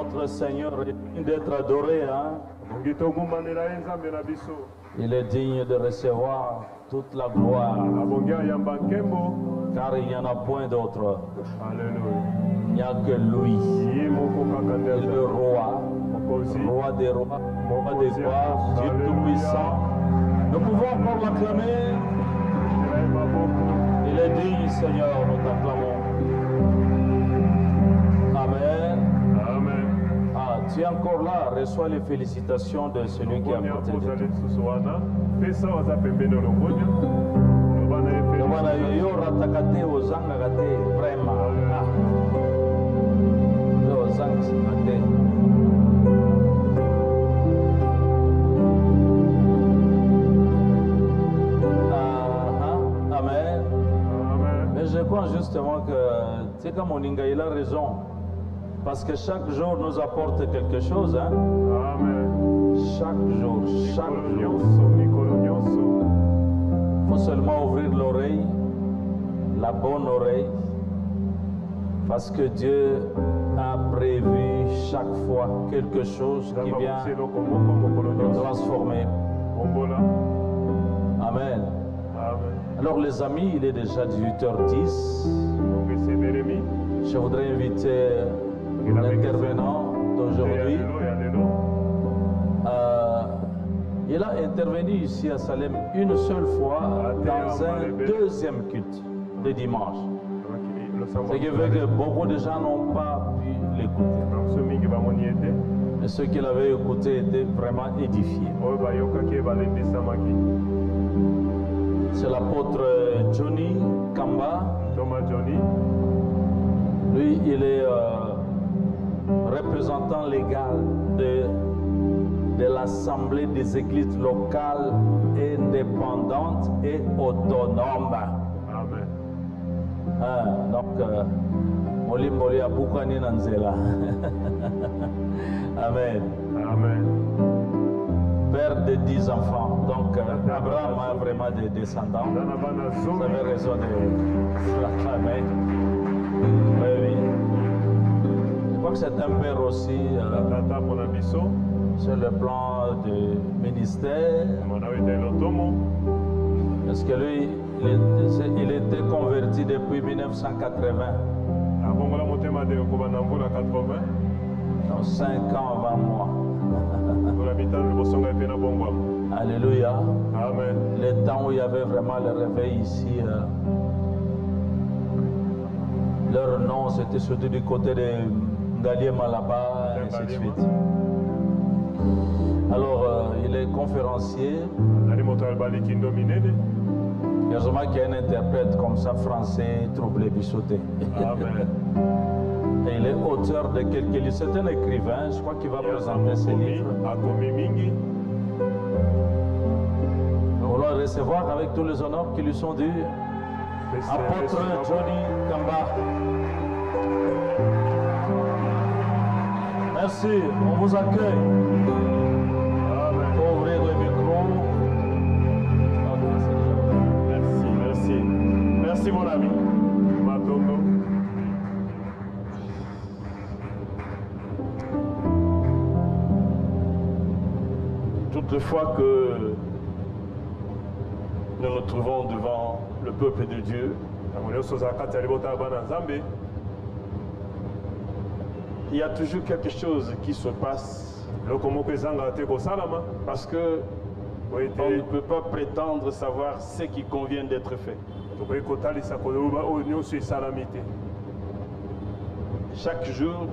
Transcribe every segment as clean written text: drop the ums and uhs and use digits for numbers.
notre Seigneur est digne d'être adoré. Hein? Il est digne de recevoir toute la gloire. Car il n'y en a point d'autre. Il n'y a que lui. Le roi. Roi des rois. Roi des gloires. Dieu tout-puissant. Nous pouvons encore l'acclamer. Il est digne, Seigneur, nous t'acclamons. Amen. Amen. Ah, tu es encore là. Reçois les félicitations de celui qui a porté de toi. Vraiment. Amen. Mais je crois justement que c'est comme Moninga, il a raison. Parce que chaque jour nous apporte quelque chose. Hein? Amen. Chaque jour, chaque jour. Il faut seulement ouvrir l'oreille, la bonne oreille. Parce que Dieu a prévu chaque fois quelque chose qui vient nous transformer. Amen. Alors les amis, il est déjà 18h10. Je voudrais inviter l'intervenant d'aujourd'hui. Il a intervenu ici à Salem une seule fois dans un deuxième culte de dimanche. Ce qui veut que beaucoup de gens n'ont pas pu l'écouter. Et ceux qui l'avaient écouté étaient vraiment édifiés. C'est l'apôtre Johnny Kamba. Lui, il est représentant légal de l'Assemblée des églises locales indépendantes et autonomes. Amen. Donc, Moli Aboukani Nanzela. Amen. Amen. Père de 10 enfants. Donc, Abraham a vraiment des descendants. Vous avez raison de la famille. Oui, oui. Je crois que c'est un père aussi sur le plan du ministère. Parce que lui, il était converti depuis 1980. Donc 5 ans avant moi. Alléluia. Amen. Le temps où il y avait vraiment le réveil ici, leur nom c'était surtout du côté de Ngalie Malaba, et ainsi de suite. Alors, il est conférencier. Heureusement qu'il y a un interprète comme ça, français, troublé, bichoté. Amen. Et il est auteur de quelques livres. C'est un écrivain, je crois qu'il va présenter ses livres. Nous voulons le recevoir avec tous les honneurs qui lui sont dus. Apôtre Johnny Kamba. Merci, on vous accueille. Pour ouvrir le micro. Merci, merci. Merci mon ami. Toutefois que nous nous trouvons devant le peuple de Dieu, il y a toujours quelque chose qui se passe. Parce que on ne peut pas prétendre savoir ce qui convient d'être fait. Chaque jour,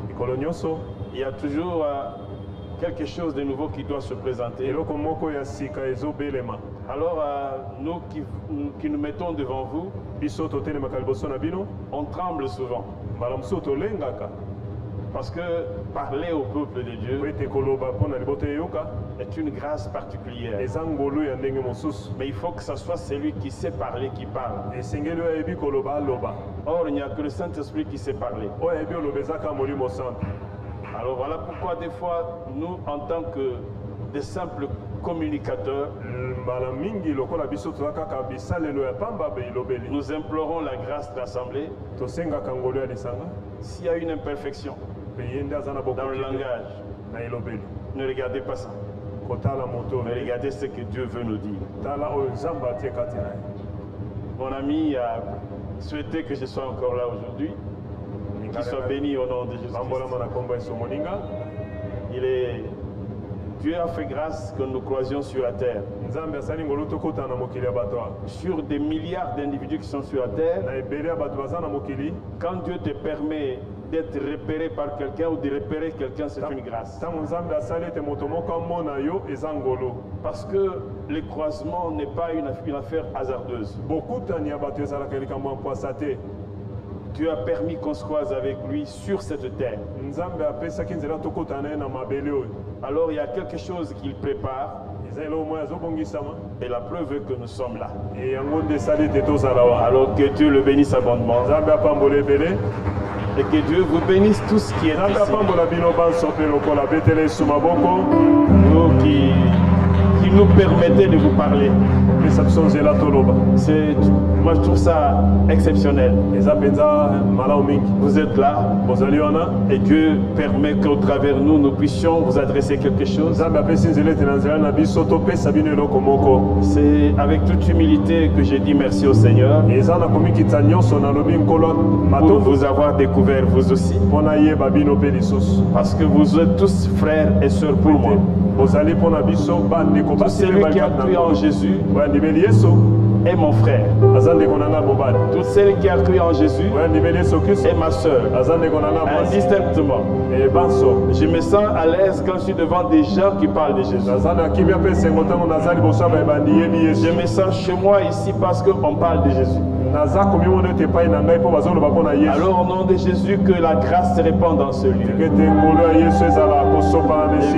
il y a toujours quelque chose de nouveau qui doit se présenter. Alors, nous qui nous mettons devant vous, on tremble souvent. Parce que parler au peuple de Dieu est une grâce particulière. Mais il faut que ce soit celui qui sait parler qui parle. Or, il n'y a que le Saint-Esprit qui sait parler. Alors voilà pourquoi des fois, nous, en tant que des simples communicateurs, nous implorons la grâce de l'Assemblée. S'il y a une imperfection, dans le langage. Ne regardez pas ça. Mais regardez ce que Dieu veut nous dire. Mon ami a souhaité que je sois encore là aujourd'hui. Qu'il soit béni au nom de Jésus-Christ. Dieu a fait grâce que nous croisions sur la terre. Sur des milliards d'individus qui sont sur la terre, quand Dieu te permet d'être repéré par quelqu'un ou de repérer quelqu'un, c'est une grâce. Parce que le croisement n'est pas une affaire hasardeuse. Dieu a permis qu'on se croise avec lui sur cette terre. Alors il y a quelque chose qu'il prépare. Et la preuve est que nous sommes là. Alors que Dieu le bénisse abondamment. Et que Dieu vous bénisse tous qui êtes ici. Vous qui nous permettez de vous parler. Moi je trouve ça exceptionnel. Vous êtes là et Dieu permet qu'au travers nous, nous puissions vous adresser quelque chose. C'est avec toute humilité que j'ai dit merci au Seigneur pour vous avoir découvert vous aussi. Parce que vous êtes tous frères et sœurs pour moi. Tout celui qui a cru en Jésus est mon frère. Tout celui qui a cru en Jésus est ma soeur. Indistinctement. Je me sens à l'aise quand je suis devant des gens qui parlent de Jésus. Je me sens chez moi ici parce qu'on parle de Jésus. Alors au nom de Jésus, que la grâce se répande dans ce lieu. Et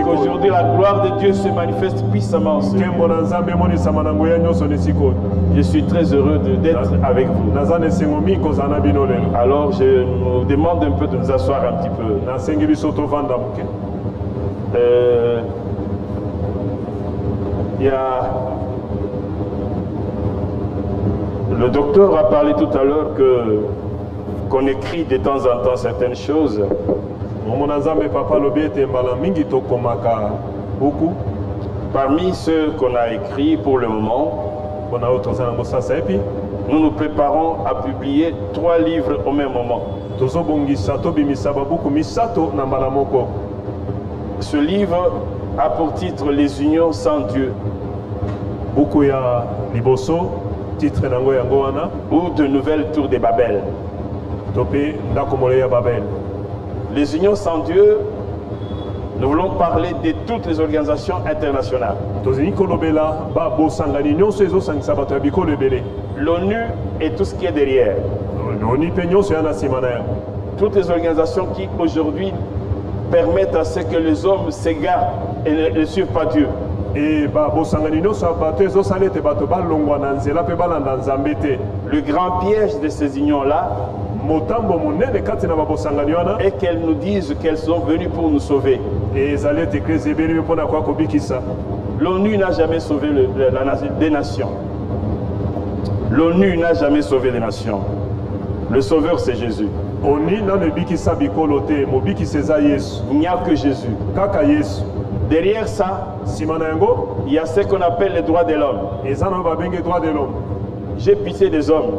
qu'aujourd'hui la gloire de Dieu se manifeste puissamment en ce lieu. Je suis très heureux d'être avec vous. Alors je vous demande un peu de nous asseoir un petit peu. Le docteur a parlé tout à l'heure qu'on écrit de temps en temps certaines choses. Parmi ceux qu'on a écrits pour le moment, nous nous préparons à publier 3 livres au même moment. Ce livre a pour titre Les unions sans Dieu. Ou de nouvelles tours de Babel. Les unions sans Dieu, nous voulons parler de toutes les organisations internationales. L'ONU et tout ce qui est derrière. Toutes les organisations qui aujourd'hui permettent à ce que les hommes s'égarent et ne suivent pas Dieu. Le grand piège de ces unions-là est qu'elles nous disent qu'elles sont venues pour nous sauver. L'ONU n'a jamais sauvé des nations. L'ONU n'a jamais sauvé les nations. Le sauveur, c'est Jésus. Il n'y a que Jésus. Derrière ça, il y a ce qu'on appelle les droits de l'homme. J'ai pitié des hommes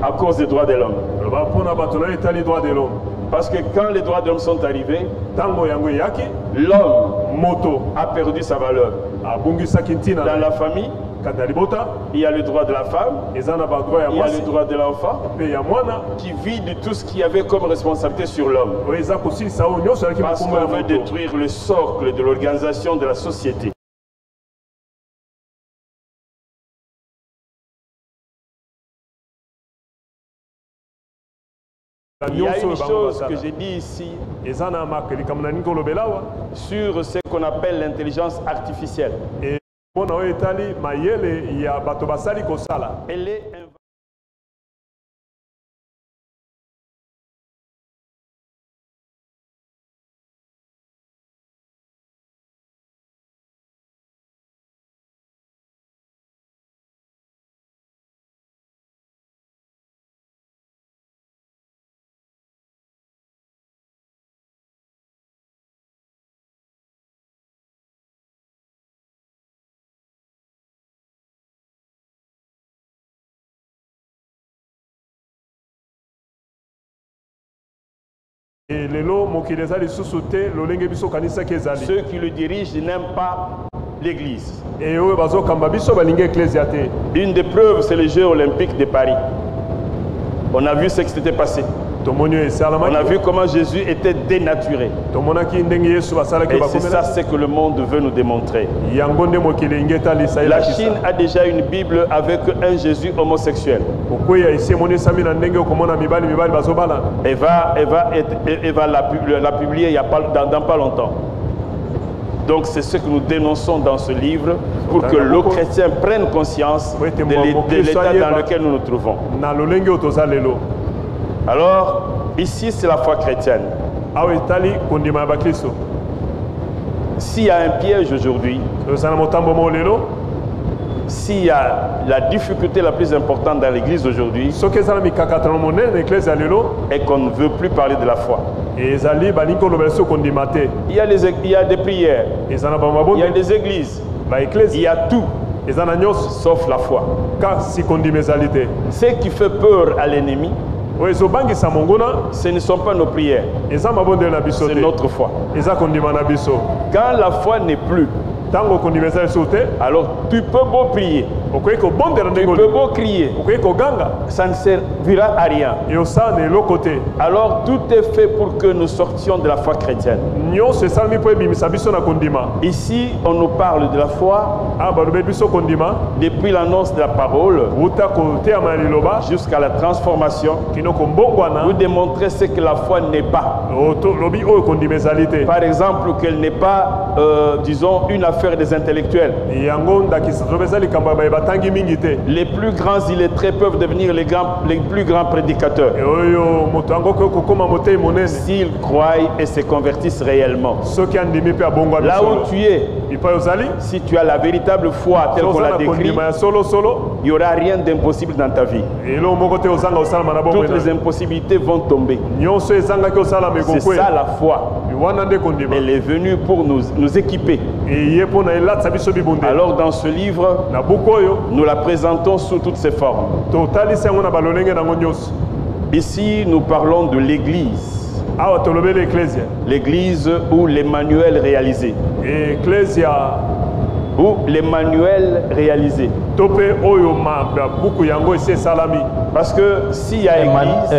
à cause des droits de l'homme. Parce que quand les droits de l'homme sont arrivés, l'homme a perdu sa valeur. Dans la famille, il y a le droit de la femme, il y a le droit de l'enfant, qui vit de tout ce qu'il y avait comme responsabilité sur l'homme. Parce qu'on veut détruire le socle de l'organisation de la société. Il y a une chose que j'ai dit ici sur ce qu'on appelle l'intelligence artificielle. Elle est Et ceux qui le dirigent n'aiment pas l'église. Une des preuves, c'est les Jeux olympiques de Paris. On a vu ce qui s'était passé. On a vu comment Jésus était dénaturé. Et c'est ça ce que le monde veut nous démontrer. La Chine a déjà une Bible avec un Jésus homosexuel. Elle va la publier dans pas longtemps. Donc c'est ce que nous dénonçons dans ce livre pour que le chrétien prenne conscience de l'état dans lequel nous nous trouvons. Alors, ici c'est la foi chrétienne. S'il y a un piège aujourd'hui, s'il y a la difficulté la plus importante dans l'église aujourd'hui, et qu'on ne veut plus parler de la foi. Il y a des prières, il y a des églises, il y a tout, sauf la foi. Ce qui fait peur à l'ennemi, ce ne sont pas nos prières, c'est notre foi. Quand la foi n'est plus, alors tu peux beau prier, tu peux beau crier, ça ne servira à rien. Alors tout est fait pour que nous sortions de la foi chrétienne. Ici on nous parle de la foi depuis l'annonce de la parole jusqu'à la transformation. Vous démontrez ce que la foi n'est pas. Par exemple, qu'elle n'est pas disons une affaire des intellectuels. Les plus grands illettrés peuvent devenir les plus grands prédicateurs s'ils croient et se convertissent réellement. Là où tu es, si tu as la véritable foi telle qu'on l'a décrit, il n'y aura rien d'impossible dans ta vie. Toutes les impossibilités vont tomber. C'est ça la foi. Elle est venue pour nous équiper. Alors dans ce livre, nous la présentons sous toutes ses formes. Ici, nous parlons de l'église. L'église où l'Emmanuel réalisé. Où l'Emmanuel réalisé. Parce que s'il y a église,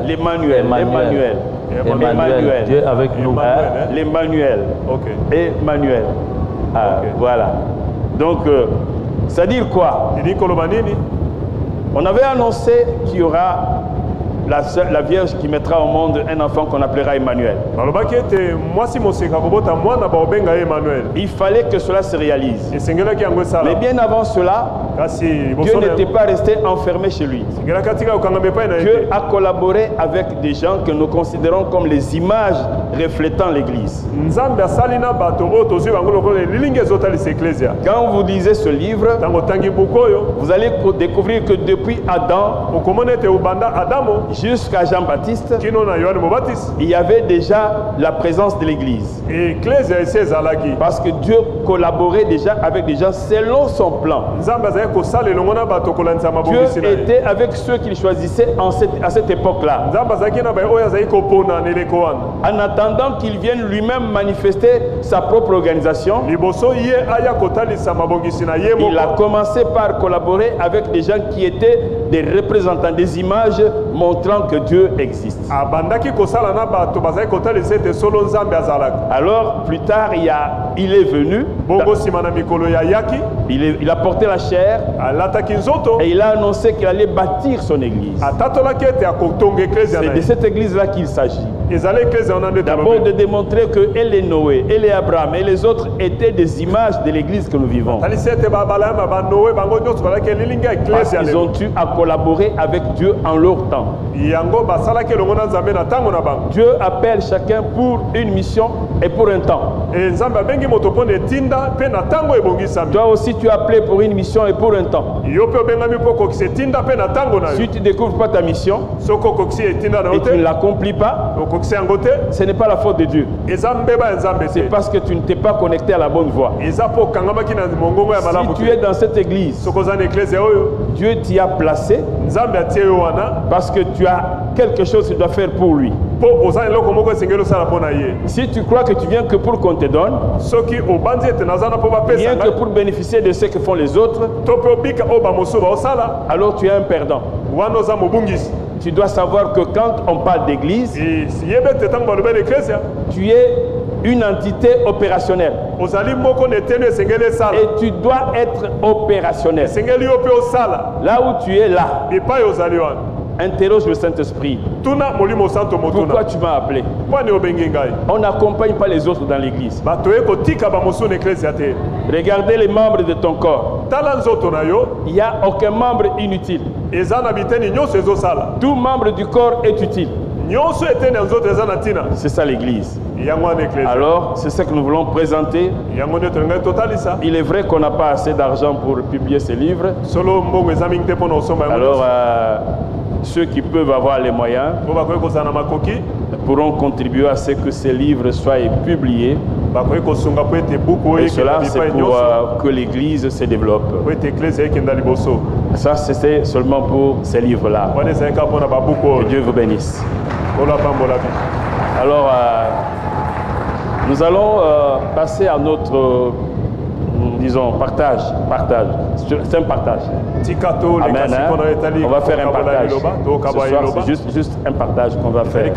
l'Emmanuel, Dieu avec nous. L'Emmanuel. Emmanuel. Voilà. Donc, ça dit quoi? On avait annoncé qu'il y aura la Vierge qui mettra au monde un enfant qu'on appellera Emmanuel. Il fallait que cela se réalise. Mais bien avant cela, Dieu n'était pas resté enfermé chez lui. Dieu a collaboré avec des gens que nous considérons comme les images reflétant l'Église. Quand vous lisez ce livre, vous allez découvrir que depuis Adam jusqu'à Jean-Baptiste, il y avait déjà la présence de l'Église. Parce que Dieu collaborait déjà avec des gens selon son plan. Dieu était avec ceux qu'il choisissait à cette époque-là. En attendant qu'il vienne lui-même manifester sa propre organisation, il a commencé par collaborer avec des gens qui étaient des représentants, des images montrant que Dieu existe. Alors plus tard, il est venu, il a porté la chair et il a annoncé qu'il allait bâtir son église. C'est de cette église-là qu'il s'agit. D'abord de démontrer que elle est Noé, elle est Abraham et les autres étaient des images de l'église que nous vivons. Parce qu'ils ont eu à collaborer avec Dieu en leur temps. Dieu appelle chacun pour une mission et pour un temps. Toi aussi tu es appelé pour une mission et pour un temps. Si tu ne découvres pas ta mission et tu ne l'accomplis pas, ce n'est pas la faute de Dieu. C'est parce que tu ne t'es pas connecté à la bonne voie. Si tu es dans cette église, Dieu t'y a placé parce que tu as quelque chose que tu dois faire pour lui. Si tu crois que tu viens que pour qu'on te donne, rien que pour bénéficier de ce que font les autres, alors tu es un perdant. Tu dois savoir que quand on parle d'église, tu es une entité opérationnelle. Et tu dois être opérationnel. Là où tu es là, interroge le Saint-Esprit. Pourquoi tu m'as appelé? On n'accompagne pas les autres dans l'église. Regardez les membres de ton corps. Il n'y a aucun membre inutile. Tout membre du corps est utile. C'est ça l'église. Alors, c'est ce que nous voulons présenter. Il est vrai qu'on n'a pas assez d'argent pour publier ces livres. Alors, ceux qui peuvent avoir les moyens pourront contribuer à ce que ces livres soient publiés. Et cela, c'est pour que l'église se développe. Ça, c'était seulement pour ces livres-là. Que Dieu vous bénisse. Alors, nous allons passer à notre, disons, partage. C'est un partage. Amen, hein? On va faire un partage. Ce soir, c'est juste un partage qu'on va faire.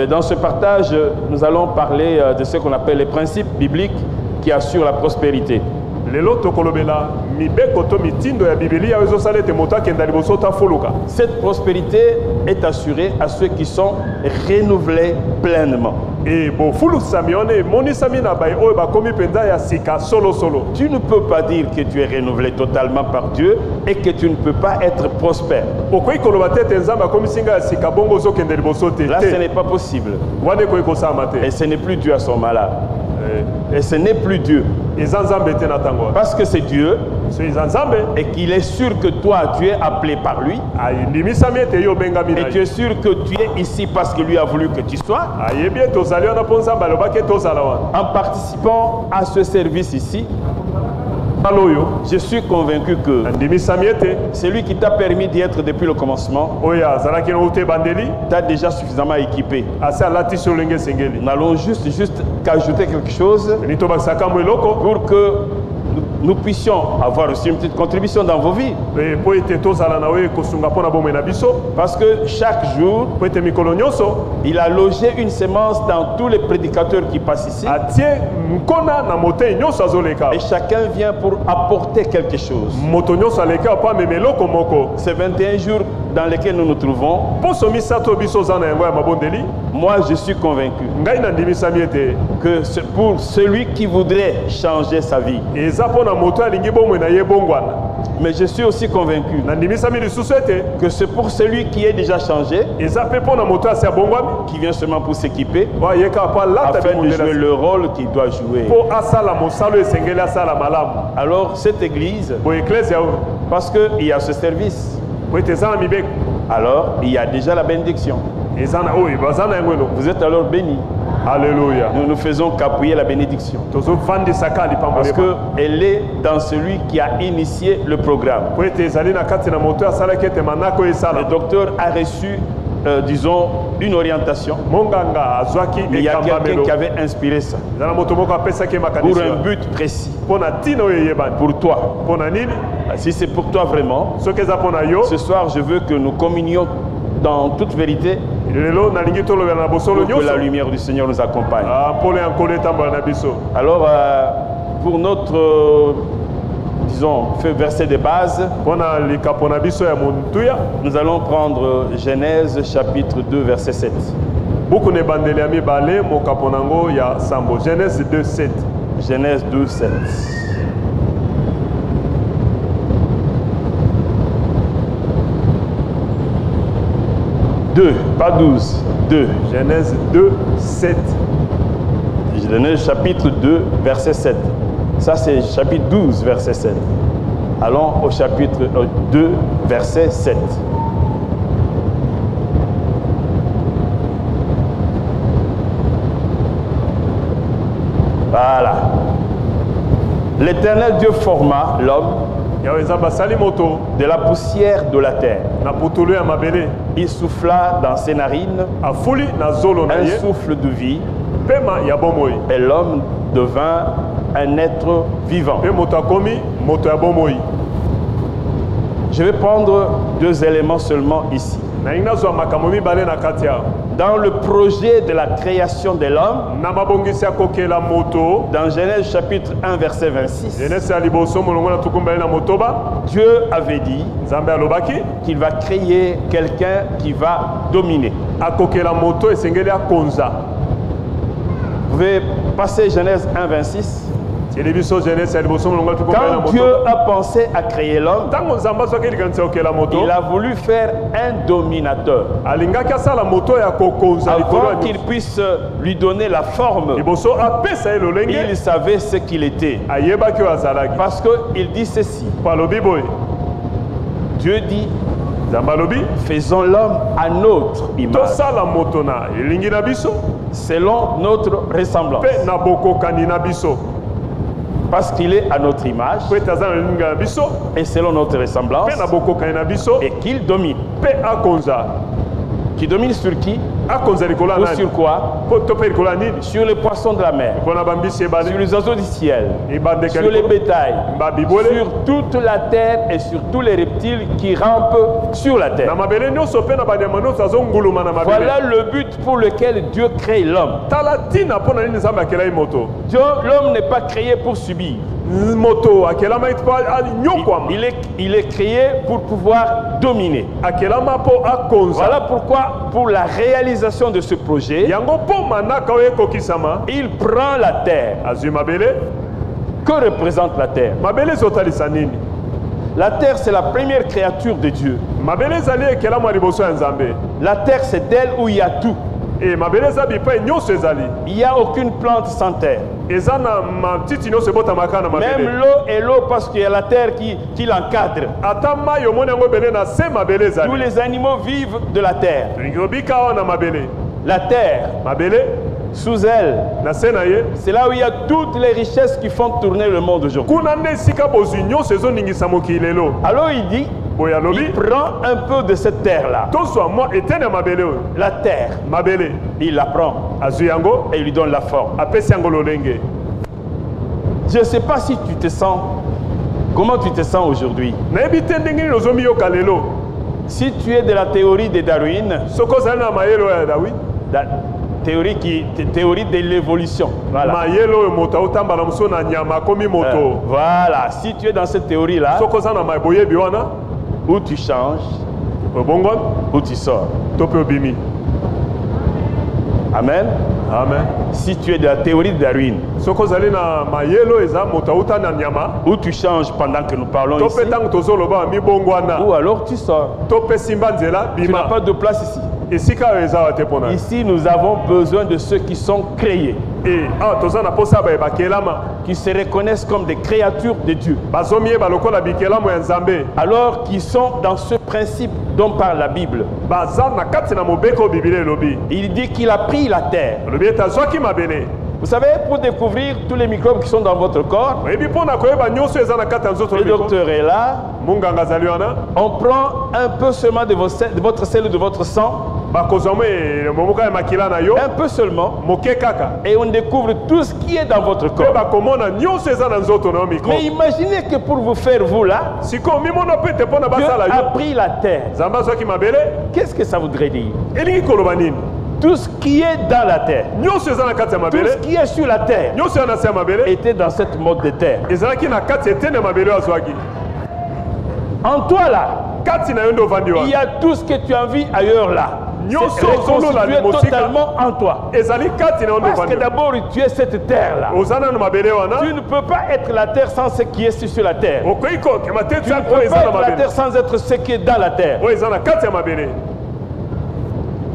Dans ce partage, nous allons parler de ce qu'on appelle les principes bibliques qui assurent la prospérité. Cette prospérité est assurée à ceux qui sont renouvelés pleinement. Tu ne peux pas dire que tu es renouvelé totalement par Dieu et que tu ne peux pas être prospère. Là, ce n'est pas possible. Et ce n'est plus Dieu à son malade. Et ce n'est plus Dieu. Parce que c'est Dieu et qu'il est sûr que toi tu es appelé par lui et tu es sûr que tu es ici parce que lui a voulu que tu sois. En participant à ce service ici, je suis convaincu que celui qui t'a permis d'y être depuis le commencement t'a déjà suffisamment équipé. Nous allons juste qu'ajouter quelque chose pour que nous puissions avoir aussi une petite contribution dans vos vies. Parce que chaque jour, il a logé une semence dans tous les prédicateurs qui passent ici. Et chacun vient pour apporter quelque chose. Ces 21 jours dans lesquels nous nous trouvons, moi je suis convaincu que pour celui qui voudrait changer sa vie, mais je suis aussi convaincu que c'est pour celui qui est déjà changé, qui vient seulement pour s'équiper, afin de jouer le rôle qu'il doit jouer. Alors cette église, parce qu'il y a ce service, alors il y a déjà la bénédiction. Vous êtes alors bénis. Alléluia. Nous ne faisons qu'appuyer la bénédiction. Parce qu'elle est dans celui qui a initié le programme. Le docteur a reçu, disons, une orientation. Il y a quelqu'un qui avait inspiré ça. Pour un but précis. Pour toi. Si c'est pour toi vraiment, ce soir je veux que nous communions dans toute vérité, pour que la lumière du Seigneur nous accompagne. Alors, pour notre, disons, verset de base, nous allons prendre Genèse chapitre 2, verset 7. Genèse 2, 7. Genèse 2, 7. Pas 12, 2. Genèse 2, 7. Genèse chapitre 2, verset 7. Ça c'est chapitre 12, verset 7. Allons au chapitre 2, verset 7. Voilà. L'Éternel Dieu forma l'homme de la poussière de la terre. Il souffla dans ses narines un souffle de vie et l'homme devint un être vivant. Je vais prendre 2 éléments seulement ici. Dans le projet de la création de l'homme, dans Genèse chapitre 1 verset 26, Dieu avait dit qu'il va créer quelqu'un qui va dominer. Vous pouvez passer Genèse 1 26. Quand Dieu a pensé à créer l'homme, il a voulu faire un dominateur avant qu'il puisse lui donner la forme. Il savait ce qu'il était. Parce qu'il dit ceci. Dieu dit, faisons l'homme à notre image, selon notre ressemblance. Parce qu'il est à notre image et selon notre ressemblance et qu'il domine. Qui domine sur qui? Ou sur quoi? Sur les poissons de la mer, sur les oiseaux du ciel, sur les bétails, sur toute la terre et sur tous les reptiles qui rampent sur la terre. Voilà le but pour lequel Dieu crée l'homme. L'homme n'est pas créé pour subir. Il est créé pour pouvoir dominer. Voilà pourquoi, pour la réalisation de ce projet, il prend la terre. Que représente la terre? La terre, c'est la première créature de Dieu. La terre, c'est d'elle où il y a tout. Il n'y a aucune plante sans terre. Même l'eau est l'eau parce qu'il y a la terre qui l'encadre. Tous les animaux vivent de la terre. La terre, sous elle, c'est là où il y a toutes les richesses qui font tourner le monde aujourd'hui. Alors il dit, il prend un peu de cette terre-là. La terre, il la prend et il lui donne la forme. Je ne sais pas si tu te sens, comment tu te sens aujourd'hui. Si tu es de la théorie de Darwin, théorie de l'évolution. Voilà. Voilà. Si tu es dans cette théorie-là, où tu changes, où tu sors. Amen. Amen. Si tu es de la théorie de Darwin, où tu changes pendant que nous parlons ici, ou alors tu sors. Tu n'as pas de place ici. Ici, nous avons besoin de ceux qui sont créés, qui se reconnaissent comme des créatures de Dieu, alors qu'ils sont dans ce principe dont parle la Bible. Il dit qu'il a pris la terre. Vous savez, pour découvrir tous les microbes qui sont dans votre corps, le docteur est là. On prend un peu seulement de votre sel ou de votre sang, un peu seulement, et on découvre tout ce qui est dans votre corps. Mais imaginez que pour vous faire vous là, Dieu a pris la terre. Qu'est-ce que ça voudrait dire? Tout ce qui est dans la terre, tout ce qui est sur la terre, était dans cette mode de terre. En toi là, il y a tout ce que tu as vu ailleurs là. C'est reconstitué totalement en toi. Parce que d'abord tu es cette terre là. Tu ne peux pas être la terre sans ce qui est sur la terre. Tu ne peux pas être la terre sans être ce qui est dans la terre.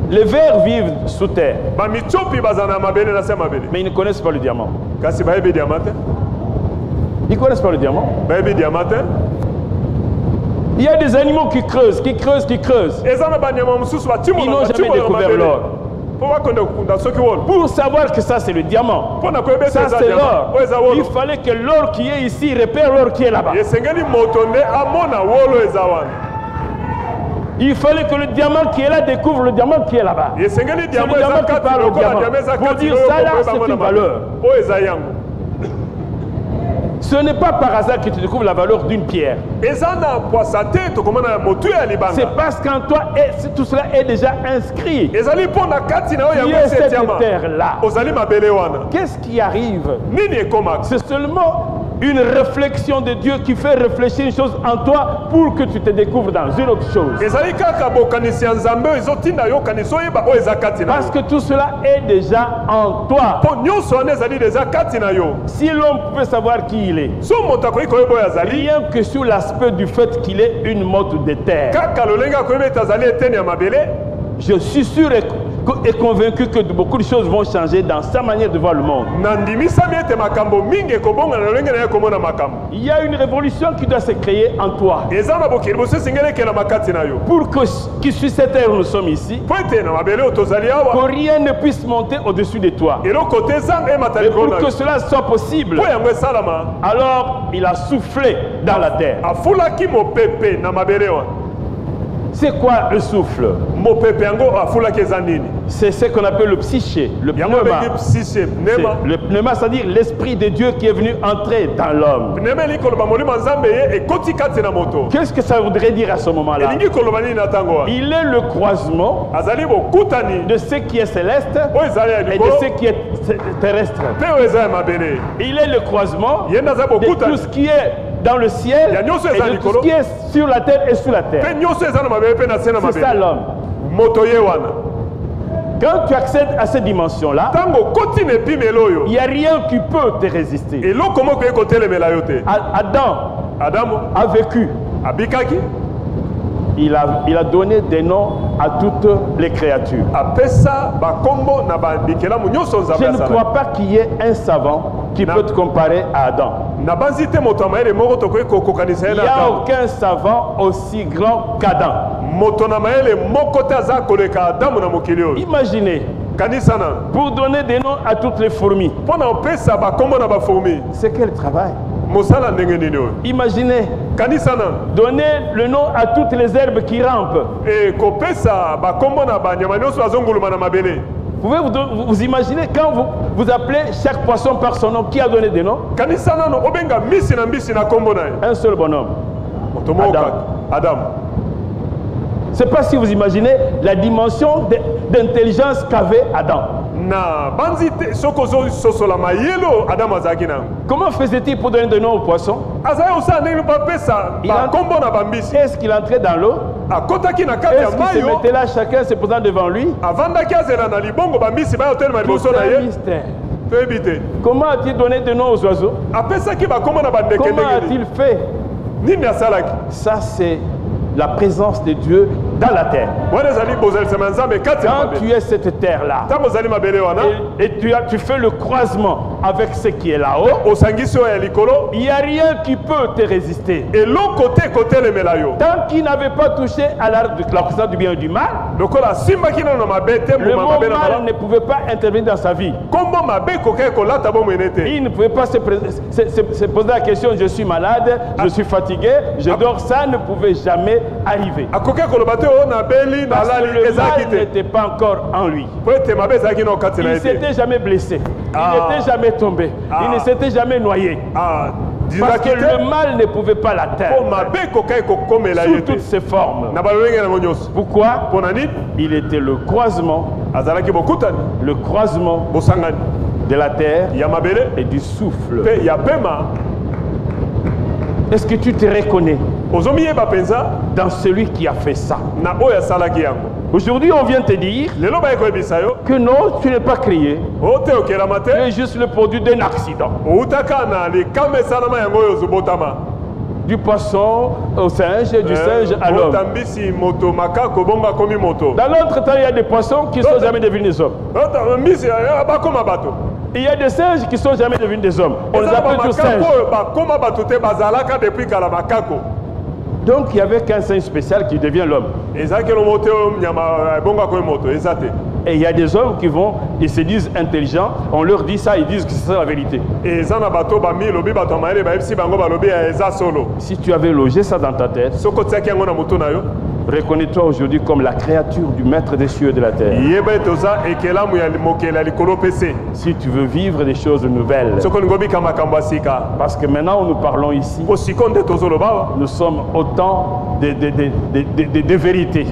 Les vers vivent sous terre, mais ils ne connaissent pas le diamant. Ils ne connaissent pas le diamant. Il y a des animaux qui creusent, qui creusent, qui creusent. Ils n'ont jamais découvert l'or. Pour savoir que ça c'est le diamant, ça c'est l'or, il fallait que l'or qui est ici repère l'or qui est là-bas. Il fallait que le diamant qui est là découvre le diamant qui est là-bas. C'est le diamant qui parle au diamant. Pour dire ça là, c'est une valeur. Ce n'est pas par hasard que tu découvres la valeur d'une pierre. C'est parce qu'en toi, tout cela est déjà inscrit. Il y a cette terre-là. Qu'est-ce qui arrive? C'est seulement une réflexion de Dieu qui fait réfléchir une chose en toi pour que tu te découvres dans une autre chose. Parce que tout cela est déjà en toi. Si l'homme peut savoir qui il est, rien que sur l'aspect du fait qu'il est une motte de terre, je suis sûr et convaincu que beaucoup de choses vont changer dans sa manière de voir le monde. Il y a une révolution qui doit se créer en toi. Pour que sur cette terre où nous sommes ici, que rien ne puisse monter au-dessus de toi. Et pour que cela soit possible, alors il a soufflé dans la terre. C'est quoi le souffle? C'est ce qu'on appelle le psyché, le pneuma. Le pneuma, c'est-à-dire l'esprit de Dieu qui est venu entrer dans l'homme. Qu'est-ce que ça voudrait dire à ce moment-là? Il est le croisement de ce qui est céleste et de ce qui est terrestre. Il est le croisement de tout ce qui est dans le ciel et de tout ce qui est sur la terre et sous la terre. C'est ça l'homme. Quand tu accèdes à cette dimension-là, il n'y a rien qui peut te résister. Adam a vécu. Il a donné des noms à toutes les créatures. Je ne crois pas qu'il y ait un savant qui peut te comparer à Adam. Il n'y a aucun savant aussi grand qu'Adam. Imaginez, pour donner des noms à toutes les fourmis, c'est quel travail? Imaginez, donner le nom à toutes les herbes qui rampent. Pouvez vous imaginer quand vous appelez chaque poisson par son nom, qui a donné des noms? Un seul bonhomme, Adam. Je ne sais pas si vous imaginez la dimension d'intelligence qu'avait Adam. Comment faisait-il pour donner des noms aux poissons? Est-ce qu'il entrait dans l'eau? Est-ce qu'il se mettait là, chacun se posant devant lui? Tout un mystère. Comment a-t-il donné des noms aux oiseaux? Comment a-t-il fait? Ça, c'est la présence de Dieu dans la terre. Quand tu es cette terre-là et tu fais le croisement avec ce qui est là-haut, il n'y a rien qui peut te résister. Tant qu'il n'avait pas touché à la connaissance du bien et du mal, le mot mal ne pouvait pas intervenir dans sa vie. Il ne pouvait pas se poser la question: je suis malade, je suis fatigué, je dors. Ça ne pouvait jamais arriver. Parce que le mal n'était pas encore en lui. Il ne s'était jamais blessé. Il n'était jamais tombé. Il ne s'était jamais noyé. Parce que le mal ne pouvait pas l'atteindre sous toutes ses formes. Pourquoi? Il était le croisement de la terre et du souffle. Est-ce que tu te reconnais dans celui qui a fait ça? Aujourd'hui, on vient te dire que non, tu n'es pas créé. Tu es juste le produit d'un accident. Du poisson au singe, du singe à l'homme. Dans l'autre temps, il y a des poissons qui ne sont jamais devenus des hommes. Il y a des singes qui ne sont jamais devenus des hommes. On les appelle tous singes. Donc il n'y avait qu'un singe spécial qui devient l'homme. Et il y a des hommes qui vont, ils se disent intelligents, on leur dit ça, ils disent que c'est ça la vérité. Si tu avais logé ça dans ta tête, reconnais-toi aujourd'hui comme la créature du maître des cieux et de la terre. Si tu veux vivre des choses nouvelles, parce que maintenant nous parlons ici, nous sommes au temps de vérité.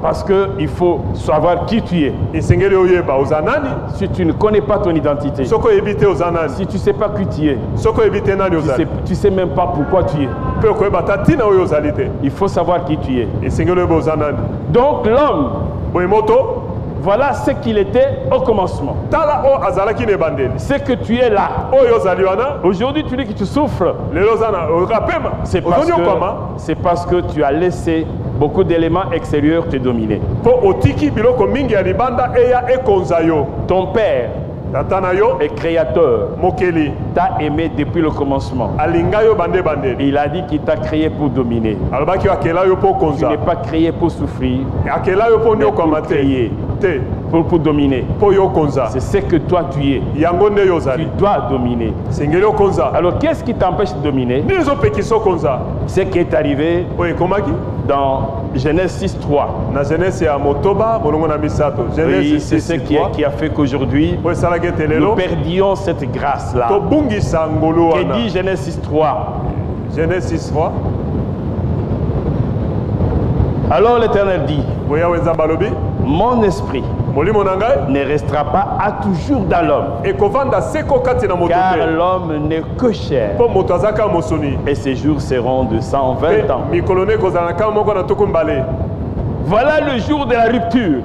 Parce qu'il faut savoir qui tu es. Si tu ne connais pas ton identité, si tu ne sais pas qui tu es, tu ne sais même pas pourquoi tu es. Il faut savoir qui tu es. Donc l'homme, voilà ce qu'il était au commencement. C'est que tu es là. Aujourd'hui tu dis que tu souffres. C'est parce que tu as laissé beaucoup d'éléments extérieurs te dominer. Ton père et créateur t'a aimé depuis le commencement. Il a dit qu'il t'a créé pour dominer. Tu n'es pas créé pour souffrir, mais pour créer, pour dominer. C'est ce que toi tu es. Tu dois dominer. Alors qu'est-ce qui t'empêche de dominer? Ce qui est arrivé dans Genèse 6.3. Oui, c'est ce qui a fait qu'aujourd'hui nous perdions cette grâce-là. Et dit Genèse 6.3. Genèse 6.3. Alors l'Éternel dit, mon esprit ne restera pas à toujours dans l'homme, car l'homme n'est que chair, et ses jours seront de 120 ans. Voilà le jour de la rupture.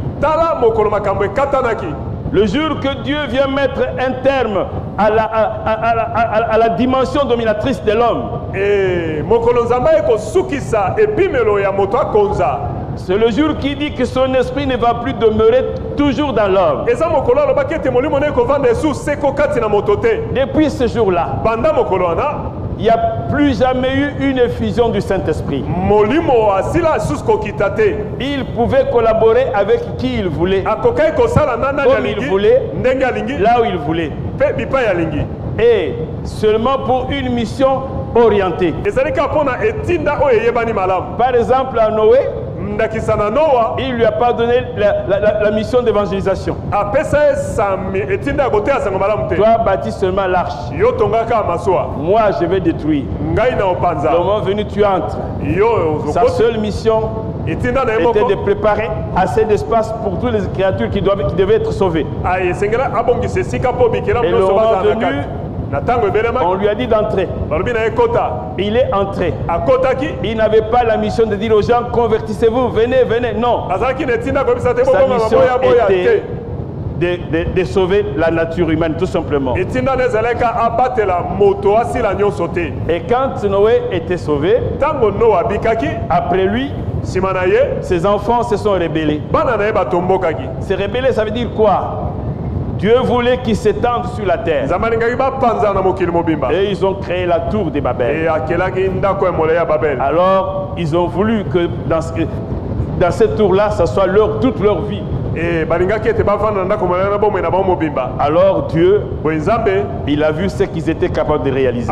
Le jour que Dieu vient mettre un terme à la dimension dominatrice de l'homme. C'est le jour qui dit que son esprit ne va plus demeurer toujours dans l'homme. Depuis ce jour-là, il n'y a plus jamais eu une effusion du Saint-Esprit. Il pouvait collaborer avec qui il voulait, comme il voulait, là où il voulait. Et seulement pour une mission orientée. Par exemple, à Noé, il ne lui a pas donné la mission d'évangélisation. Toi, bâtis seulement l'arche. Moi, je vais détruire. Le moment venu, tu entres. Sa seule mission était de préparer assez d'espace pour toutes les créatures qui devaient être sauvées. Et le moment venu, on lui a dit d'entrer. Il est entré. Il n'avait pas la mission de dire aux gens, convertissez-vous, venez, venez. Non. Sa mission était de sauver la nature humaine, tout simplement. Et quand Noé était sauvé, après lui, ses enfants se sont rebellés. Se rebeller, ça veut dire quoi? Dieu voulait qu'ils s'étendent sur la terre. Et ils ont créé la tour de Babel. Alors, ils ont voulu que dans cette tour-là, ça soit toute leur vie. Alors Dieu, il a vu ce qu'ils étaient capables de réaliser.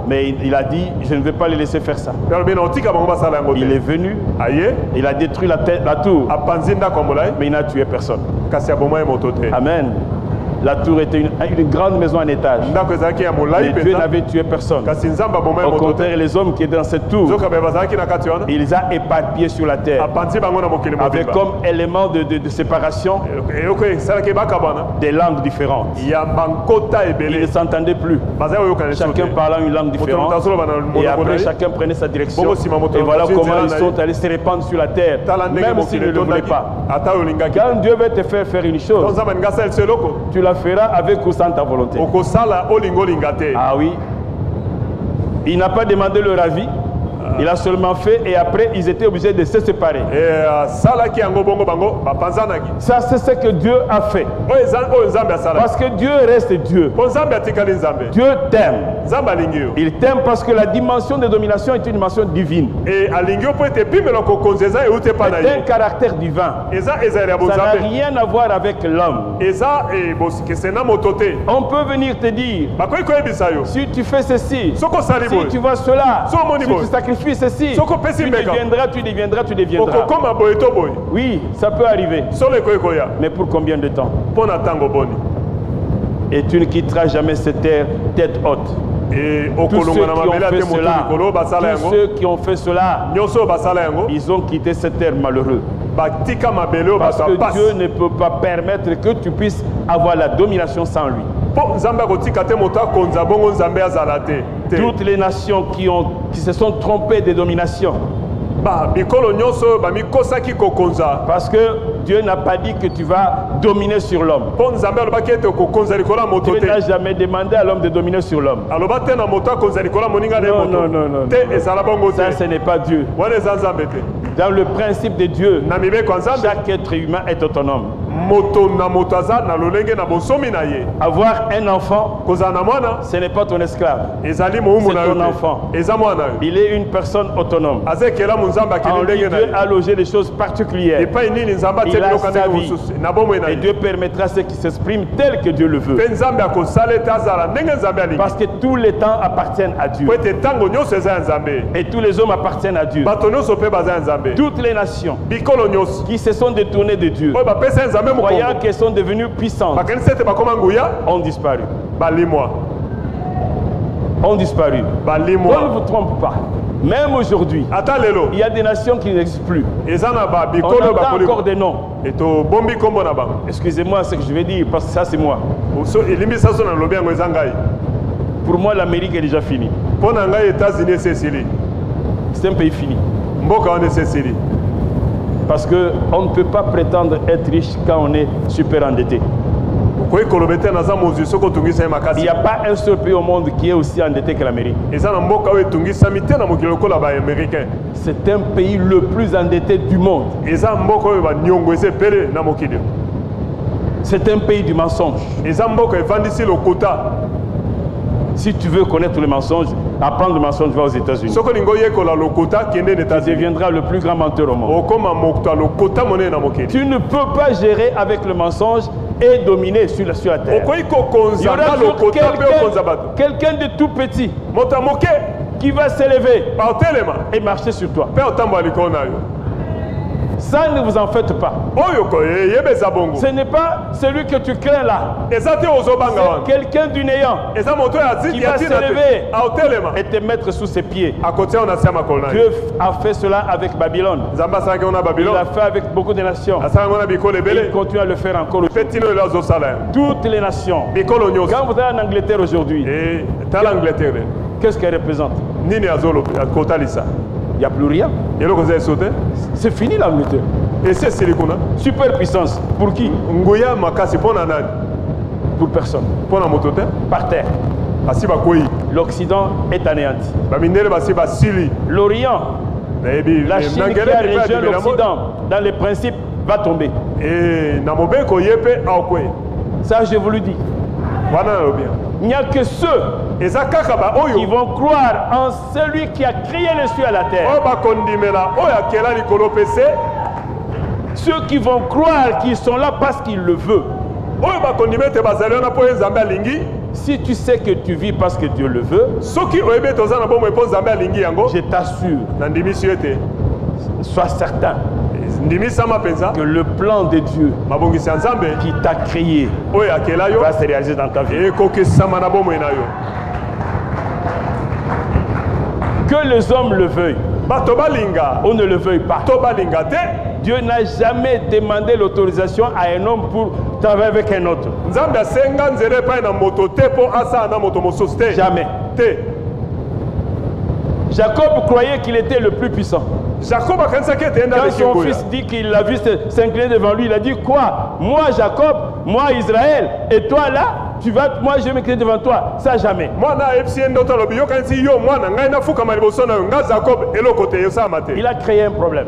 Mais il a dit, je ne vais pas les laisser faire ça. Il est venu, il a détruit la tour, mais il n'a tué personne. Amen. La tour était une grande maison en étage. Mais Dieu n'avait tué personne. Au contraire, les hommes qui étaient dans cette tour, il les a éparpillés sur la terre, avec comme élément de séparation des langues différentes. Ils ne s'entendaient plus. Chacun parlant une langue différente. Et après, chacun prenait sa direction. Et voilà comment ils sont allés se répandre sur la terre, même s'ils ne le voulaient pas. Quand Dieu veut te faire une chose, tu la feras avec ou sans ta volonté. Ah oui. Il n'a pas demandé leur avis. Il a seulement fait et après ils étaient obligés de se séparer. Ça c'est ce que Dieu a fait. Parce que Dieu reste Dieu. Dieu t'aime. Il t'aime parce que la dimension de domination est une dimension divine. C'est un caractère divin. Ça n'a rien à voir avec l'homme. On peut venir te dire, si tu fais ceci, si tu vois cela, si tu sacrifies ceci, tu deviendras. Oui, ça peut arriver. Mais pour combien de temps? Et tu ne quitteras jamais cette terre tête haute. Tous ceux qui ont fait cela, ils ont quitté cette terre malheureux. Parce que Dieu ne peut pas permettre que tu puisses avoir la domination sans lui. Toutes les nations qui se sont trompées de domination, parce que Dieu n'a pas dit que tu vas dominer sur l'homme. Dieu n'a jamais demandé à l'homme de dominer sur l'homme. Non. Ça, ce n'est pas Dieu. Dans le principe de Dieu, chaque être humain est autonome. Avoir un enfant, ce n'est pas ton esclave, c'est ton enfant. Il est une personne autonome. En lui, Dieu a logé des choses particulières. Il a sa vie. Et Dieu permettra ce qui s'exprime tel que Dieu le veut. Parce que tous les temps appartiennent à Dieu. Et tous les hommes appartiennent à Dieu. Toutes les nations qui se sont détournées de Dieu, croyant qu'elles sont devenues puissantes, ont disparu. Ont disparu. On ne vous trompe pas. Même aujourd'hui, il y a des nations qui n'existent plus. On entend encore des noms. Excusez-moi ce que je vais dire, parce que ça c'est moi. Pour moi, l'Amérique est déjà finie. C'est un pays fini. Parce qu'on ne peut pas prétendre être riche quand on est super endetté. Il n'y a pas un seul pays au monde qui est aussi endetté que l'Amérique. C'est un pays le plus endetté du monde. C'est un pays du mensonge. Si tu veux connaître le mensonge, apprendre le mensonge, va aux États-Unis. Tu deviendras le plus grand menteur au monde. Tu ne peux pas gérer avec le mensonge et dominer sur la terre. Il y aura quelqu'un de tout petit qui va s'élever et marcher sur toi. Ça, ne vous en faites pas. Ce n'est pas celui que tu crains là. C'est quelqu'un du néant qui va s'élever et te mettre sous ses pieds. Dieu a fait cela avec Babylone. Il l'a fait avec beaucoup de nations. Il continue à le faire encore aujourd'hui. Toutes les nations. Quand vous allez en Angleterre aujourd'hui, qu'est-ce qu'elle représente? Il n'y a plus rien. C'est fini l'Angleterre. Super puissance. Pour qui? Pour personne. Par terre. L'Occident est anéanti. L'Orient, la Chine qui a rejoint l'Occident, dans les principes, va tomber. Ça, je vous le dis. Il n'y a que ceux qui vont croire en celui qui a créé les cieux à la terre. Ceux qui vont croire qu'ils sont là parce qu'ils le veulent. Si tu sais que tu vis parce que Dieu le veut, je t'assure, sois certain que le plan de Dieu qui t'a créé va se réaliser dans ta vie. Que les hommes le veuillent ou ne le veuillent pas, Dieu n'a jamais demandé l'autorisation à un homme pour travailler avec un autre. Jamais. Jacob croyait qu'il était le plus puissant. Quand son fils dit qu'il l'a vu s'incliner devant lui, il a dit quoi? Moi Jacob, moi Israël, et toi là? moi je vais me créer devant toi, ça jamais. Il a créé un problème.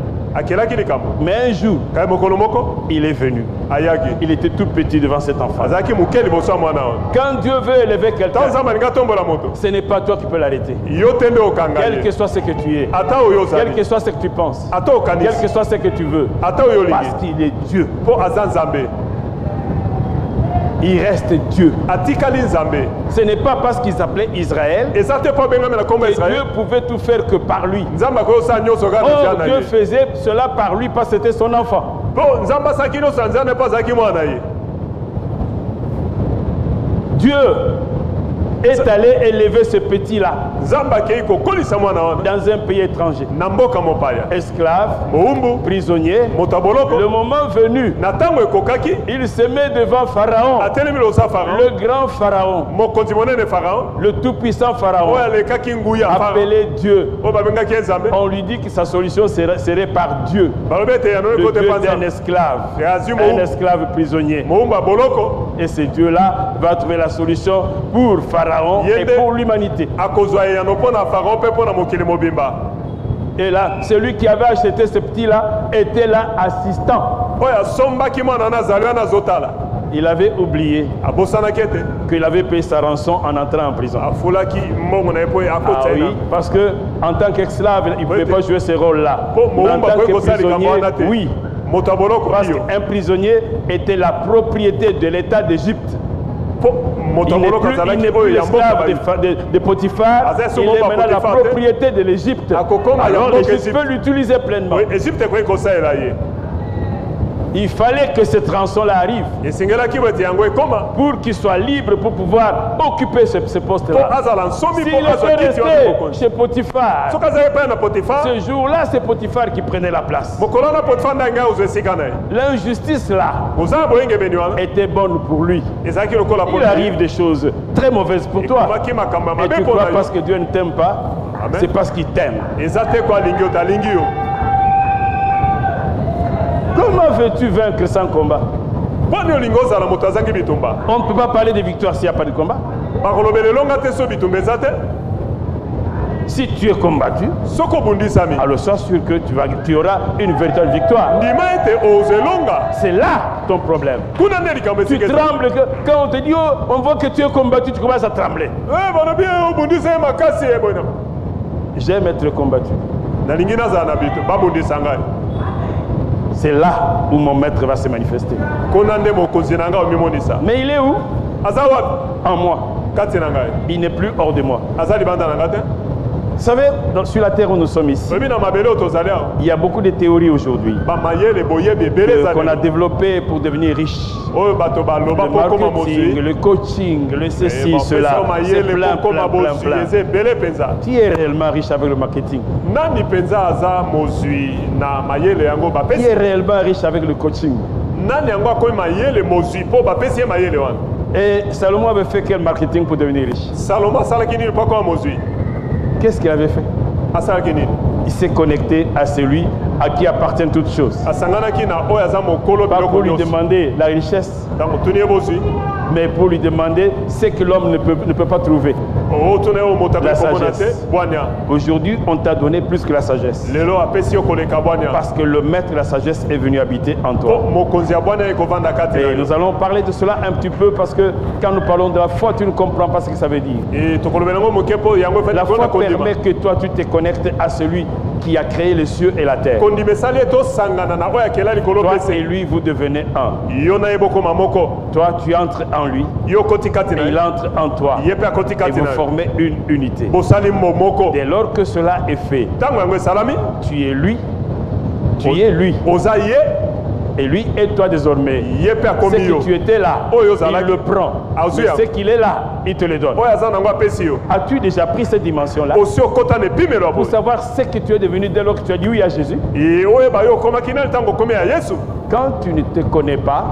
Mais un jour, il est venu. Il était tout petit devant cet enfant. Quand Dieu veut élever quelqu'un, ce n'est pas toi qui peux l'arrêter. Quel que soit ce que tu es, quel que soit ce que tu penses, quel que soit ce que tu veux, parce qu'il est Dieu. Il reste Dieu. Ce n'est pas parce qu'il s'appelait Israël que Dieu pouvait tout faire que par lui. Oh, Dieu faisait cela par lui parce que c'était son enfant. Dieu est allé élever ce petit-là dans un pays étranger. Esclave, prisonnier. Le moment venu, il se met devant Pharaon, le grand Pharaon, le tout-puissant Pharaon, appelé Dieu. On lui dit que sa solution serait par Dieu, le Dieu d'un esclave, un esclave prisonnier. Et ce Dieu-là va trouver la solution pour Pharaon et pour l'humanité. Et là, celui qui avait acheté ce petit-là était là assistant. Il avait oublié qu'il avait payé sa rançon en entrant en prison. Ah oui, parce que en tant qu'esclave, il ne pouvait pas jouer ce rôle-là. En tant que prisonnier, oui. Parce qu'un prisonnier était la propriété de l'État d'Égypte. Il n'est plus l'esclave de Potiphar, il est maintenant la propriété de l'Égypte. Alors l'Égypte peut l'utiliser pleinement. Il fallait que cette rançon-là arrive pour qu'il soit libre pour pouvoir occuper ce poste-là. S'il était resté chez Potiphar, ce jour-là, c'est Potiphar qui prenait la place. L'injustice là était bonne pour lui. Il arrive des choses très mauvaises pour toi. Et tu crois parce que Dieu ne t'aime pas, c'est parce qu'il t'aime. Comment veux-tu vaincre sans combat? On ne peut pas parler de victoire s'il n'y a pas de combat. Si tu es combattu, alors sois sûr que tu auras une véritable victoire. C'est là ton problème. Tu trembles quand on te dit, oh, on voit que tu es combattu, tu commences à trembler. J'aime être combattu. C'est là où mon maître va se manifester. Mais il est où? En moi. Il n'est plus hors de moi. Vous savez, sur la terre où nous sommes ici, il y a beaucoup de théories aujourd'hui qu'on a développées pour devenir riche. Le marketing, le coaching, le ceci, cela. C'est plein. Qui est réellement riche avec le marketing? Qui est réellement riche avec le coaching? Et Salomon avait fait quel marketing pour devenir riche? Qu'est-ce qu'il avait fait? Il s'est connecté à celui à qui appartiennent toutes choses. Pas pour lui demander la richesse, mais pour lui demander ce que l'homme ne peut pas trouver. La sagesse. Aujourd'hui, on t'a donné plus que la sagesse. Parce que le maître de la sagesse est venu habiter en toi. Et nous allons parler de cela un petit peu parce que quand nous parlons de la foi, tu ne comprends pas ce que ça veut dire. La foi permet que toi, tu te connectes à celui qui a créé les cieux et la terre. Toi et lui, vous devenez un. Toi, tu entres en lui et il entre en toi. Et vous formez une unité. Dès lors que cela est fait, tu es lui. Tu es lui. Et lui et toi désormais. Ce que tu étais là, il le prend. Mais ce qu'il est là, il te le donne. As-tu déjà pris cette dimension-là pour savoir ce que tu es devenu dès lors que tu as dit oui à Jésus? Quand tu ne te connais pas,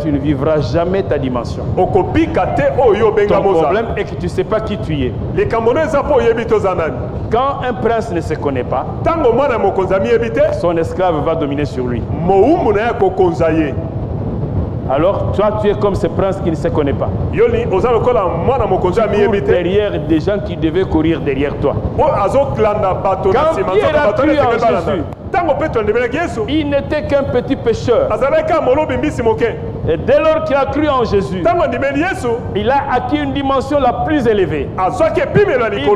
tu ne vivras jamais ta dimension. Ton problème est que tu ne sais pas qui tu es. Quand un prince ne se connaît pas, son esclave va dominer sur lui. Alors toi, tu es comme ce prince qui ne se connaît pas. Derrière des gens qui devaient courir derrière toi. Quand Pierre a cru en Jésus, il n'était qu'un petit pécheur. Et dès lors qu'il a cru en Jésus, il a acquis une dimension la plus élevée. Il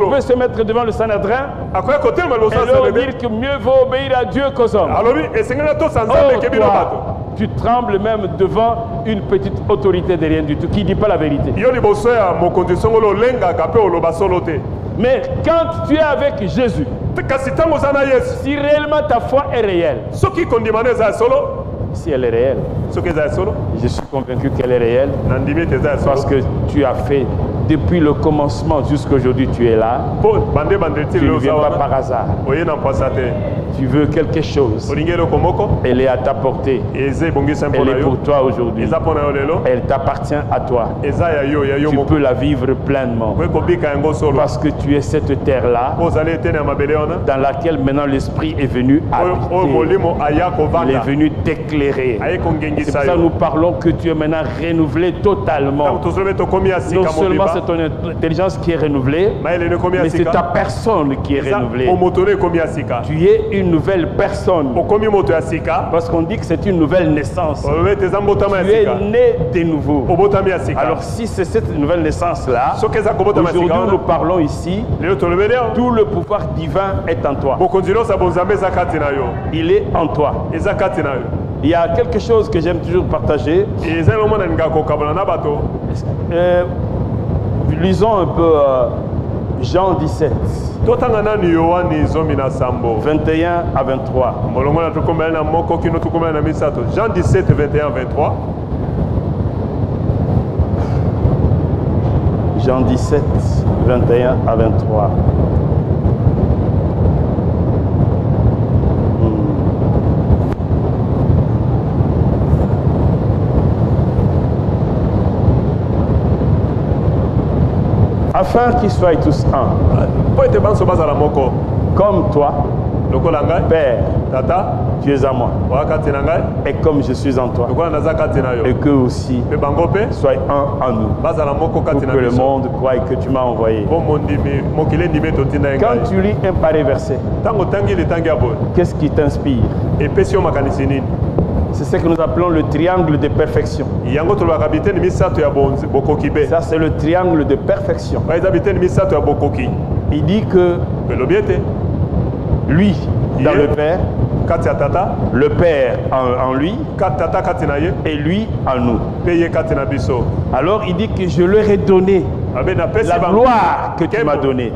peut se mettre devant le Sanhédrin et leur dire que mieux vaut obéir à Dieu qu'aux hommes. Tu trembles même devant une petite autorité de rien du tout qui ne dit pas la vérité. Mais quand tu es avec Jésus, si réellement ta foi est réelle, si elle est réelle, je suis convaincu qu'elle est réelle, parce que tu as fait depuis le commencement jusqu'à aujourd'hui, tu es là. Tu ne viens pas par hasard. Tu veux quelque chose. Elle est à ta portée. Elle est pour toi aujourd'hui. Elle t'appartient à toi. Tu peux la vivre pleinement. Parce que tu es cette terre-là dans laquelle maintenant l'Esprit est venu habiter. Il est venu t'éclairer. C'est pour ça que nous parlons que tu es maintenant renouvelé totalement. Non seulement c'est ton intelligence qui est renouvelée, mais c'est ta personne qui est renouvelée. Tu es une nouvelle personne. Parce qu'on dit que c'est une nouvelle naissance. Tu es né de nouveau. Alors si c'est cette nouvelle naissance-là, aujourd'hui nous parlons ici, tout le pouvoir divin est en toi. Il est en toi. Il y a quelque chose que j'aime toujours partager. Lisons un peu Jean 17. 21 à 23. Jean 17, 21, 23. Jean 17, 21 à 23. Afin qu'ils soient tous un. Comme toi, Père, tu es à moi. Et comme je suis en toi. Et qu'eux aussi soient un en nous. Pour que le monde croie que tu m'as envoyé. Quand tu lis un pareil verset, qu'est-ce qui t'inspire? C'est ce que nous appelons le triangle de perfection. Ça, c'est le triangle de perfection. Il dit que lui, dans le Père, le Père en lui, et lui en nous. Alors il dit que je leur ai donné la gloire que tu m'as donnée.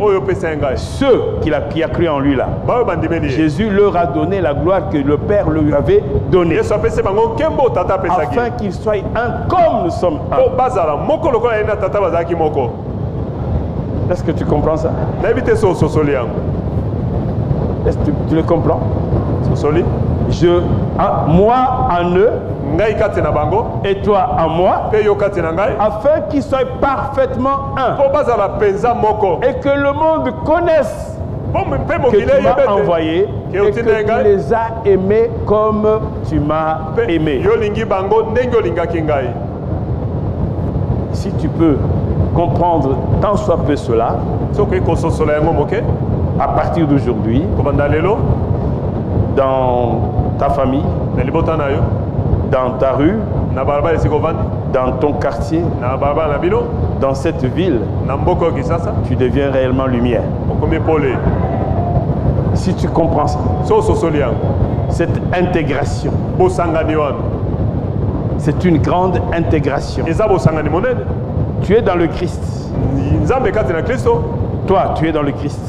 Ceux qui a cru en lui là. Jésus leur a donné la gloire que le Père lui avait donnée. Afin qu'ils soient un comme nous sommes un. Est-ce que tu comprends ça? Est-ce que tu le comprends? Moi en eux et toi en moi, afin qu'ils soient parfaitement un et que le monde connaisse que tu m'as envoyé et que tu les as aimés comme tu m'as aimé. Si tu peux comprendre tant soit peu cela, à partir d'aujourd'hui, dans ta famille, dans ta rue, dans ton quartier, dans cette ville, tu deviens réellement lumière. Si tu comprends ça, cette intégration, c'est une grande intégration. Tu es dans le Christ. Toi, tu es dans le Christ.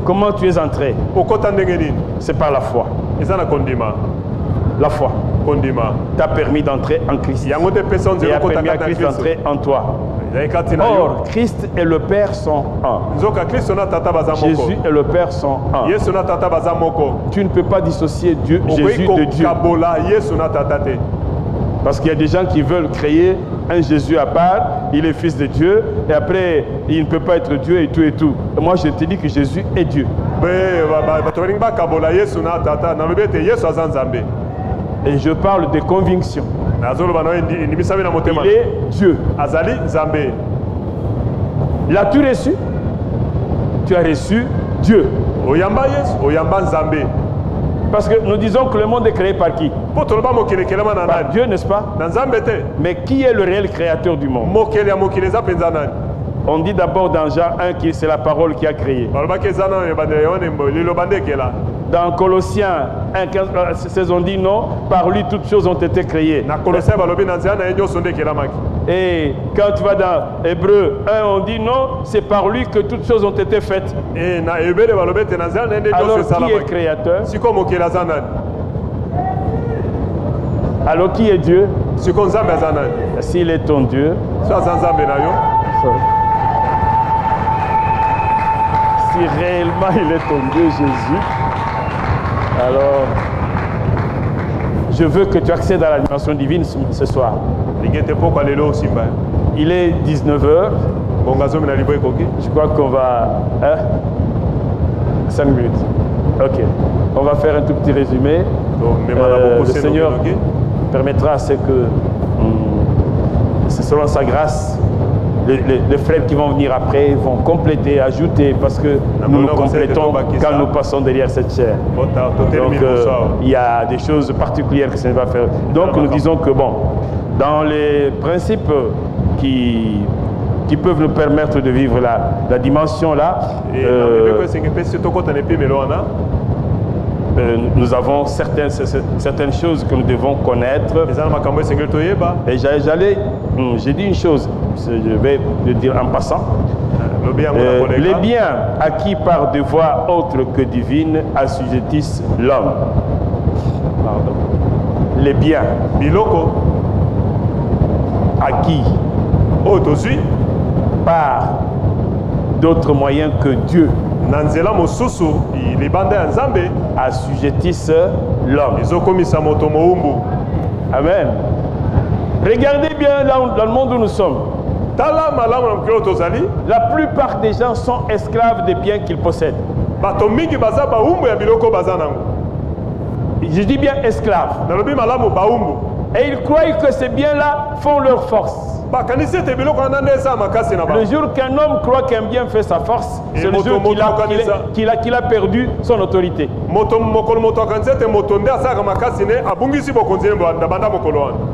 Comment tu es entré? C'est par la foi. La foi t'a permis d'entrer en Christ. Et a permis à Christ d'entrer en toi. Or, Christ et le Père sont un. Jésus et le Père sont un. Tu ne peux pas dissocier Jésus de Dieu. Parce qu'il y a des gens qui veulent créer un Jésus à part, il est fils de Dieu, et après, il ne peut pas être Dieu et tout et tout. Et moi, je te dis que Jésus est Dieu. Et je parle de conviction. Il est Dieu. L'as-tu reçu? Tu as reçu Dieu. Parce que nous disons que le monde est créé par qui? Par Dieu, n'est-ce pas? Mais qui est le réel créateur du monde? On dit d'abord dans Jean 1 que c'est la parole qui a créé. Dans Colossiens 1, 16, on dit non, par lui toutes choses ont été créées. Et quand tu vas dans Hébreux 1, on dit non, c'est par lui que toutes choses ont été faites. Alors qui est créateur? Alors qui est Dieu? S'il est ton Dieu, si réellement il est ton Dieu, Jésus, alors je veux que tu accèdes à la dimension divine ce soir. Il est 19h. Je crois qu'on va... 5 minutes. Ok. On va faire un tout petit résumé. Le Seigneur permettra à ce que, c'est selon sa grâce, les frères qui vont venir après vont compléter, ajouter, parce que nous nous complétons quand nous passons derrière cette chair. Donc il y a des choses particulières que ça va faire. Donc nous disons que bon, dans les principes qui peuvent nous permettre de vivre la dimension là, nous avons certaines choses que nous devons connaître. Et j'ai dit une chose, je vais le dire en passant. Les biens acquis par des voies autres que divines assujettissent l'homme. Les biens acquis par d'autres moyens que Dieu assujettissent l'homme. Amen. Regardez bien dans le monde où nous sommes. La plupart des gens sont esclaves des biens qu'ils possèdent. Je dis bien esclaves. Et ils croient que ces biens-là font leur force. Le jour qu'un homme croit qu'un bien fait sa force, c'est le jour qu'il a perdu son autorité.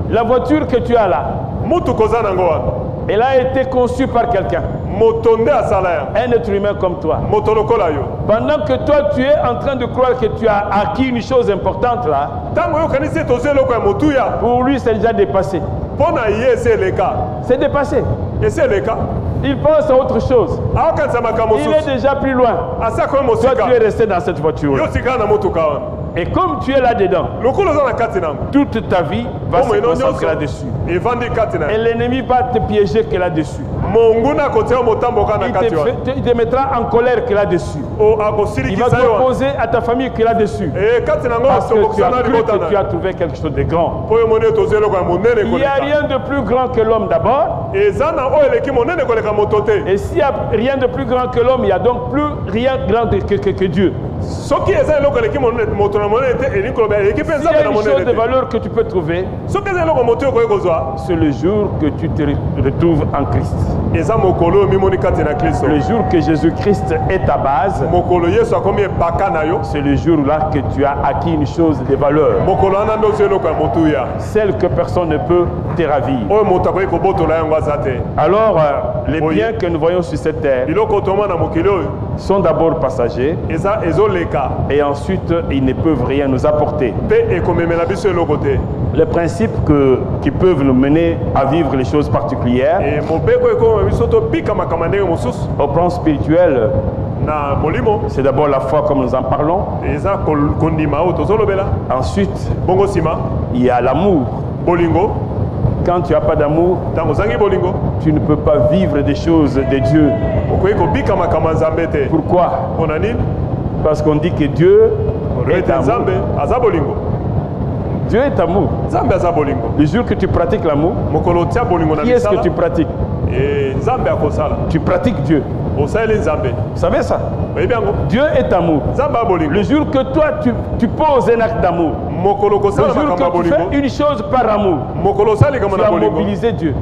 La voiture que tu as là, elle a été conçue par quelqu'un. Un être humain comme toi. Pendant que toi tu es en train de croire que tu as acquis une chose importante là, pour lui c'est déjà dépassé. C'est dépassé. Il pense à autre chose. Il est déjà plus loin. Toi tu es resté dans cette voiture. Et comme tu es là-dedans, toute ta vie va se concentrer là-dessus. Et l'ennemi va te piéger que là-dessus. Il te mettra en colère que là-dessus. Il va t'opposer à ta famille que là-dessus. Parce que tu as cru que tu as trouvé quelque chose de grand. Il n'y a rien de plus grand que l'homme d'abord. Et s'il n'y a rien de plus grand que l'homme, il n'y a donc plus rien de grand que Dieu. S'il y a une chose de valeur que tu peux trouver, c'est le jour que tu te retrouves en Christ. Le jour que Jésus-Christ est ta base, c'est le jour-là que tu as acquis une chose de valeur. Celle que personne ne peut te ravir. Alors, les biens que nous voyons sur cette terre sont d'abord passagers. Et ensuite, ils ne peuvent rien nous apporter. Les principes qui peuvent nous mener à vivre les choses particulières, au plan spirituel, c'est d'abord la foi comme nous en parlons. Ensuite, il y a l'amour. Quand tu n'as pas d'amour, tu ne peux pas vivre des choses de Dieu. Pourquoi? Parce qu'on dit que Dieu est amour. Dieu est amour. Le jour que tu pratiques l'amour, qui est-ce que tu pratiques? Tu pratiques Dieu. Vous savez ça? Dieu est amour. Le jour que toi tu poses un acte d'amour, Le jour que tu fais une chose par amour, tu vas mobiliser Dieu.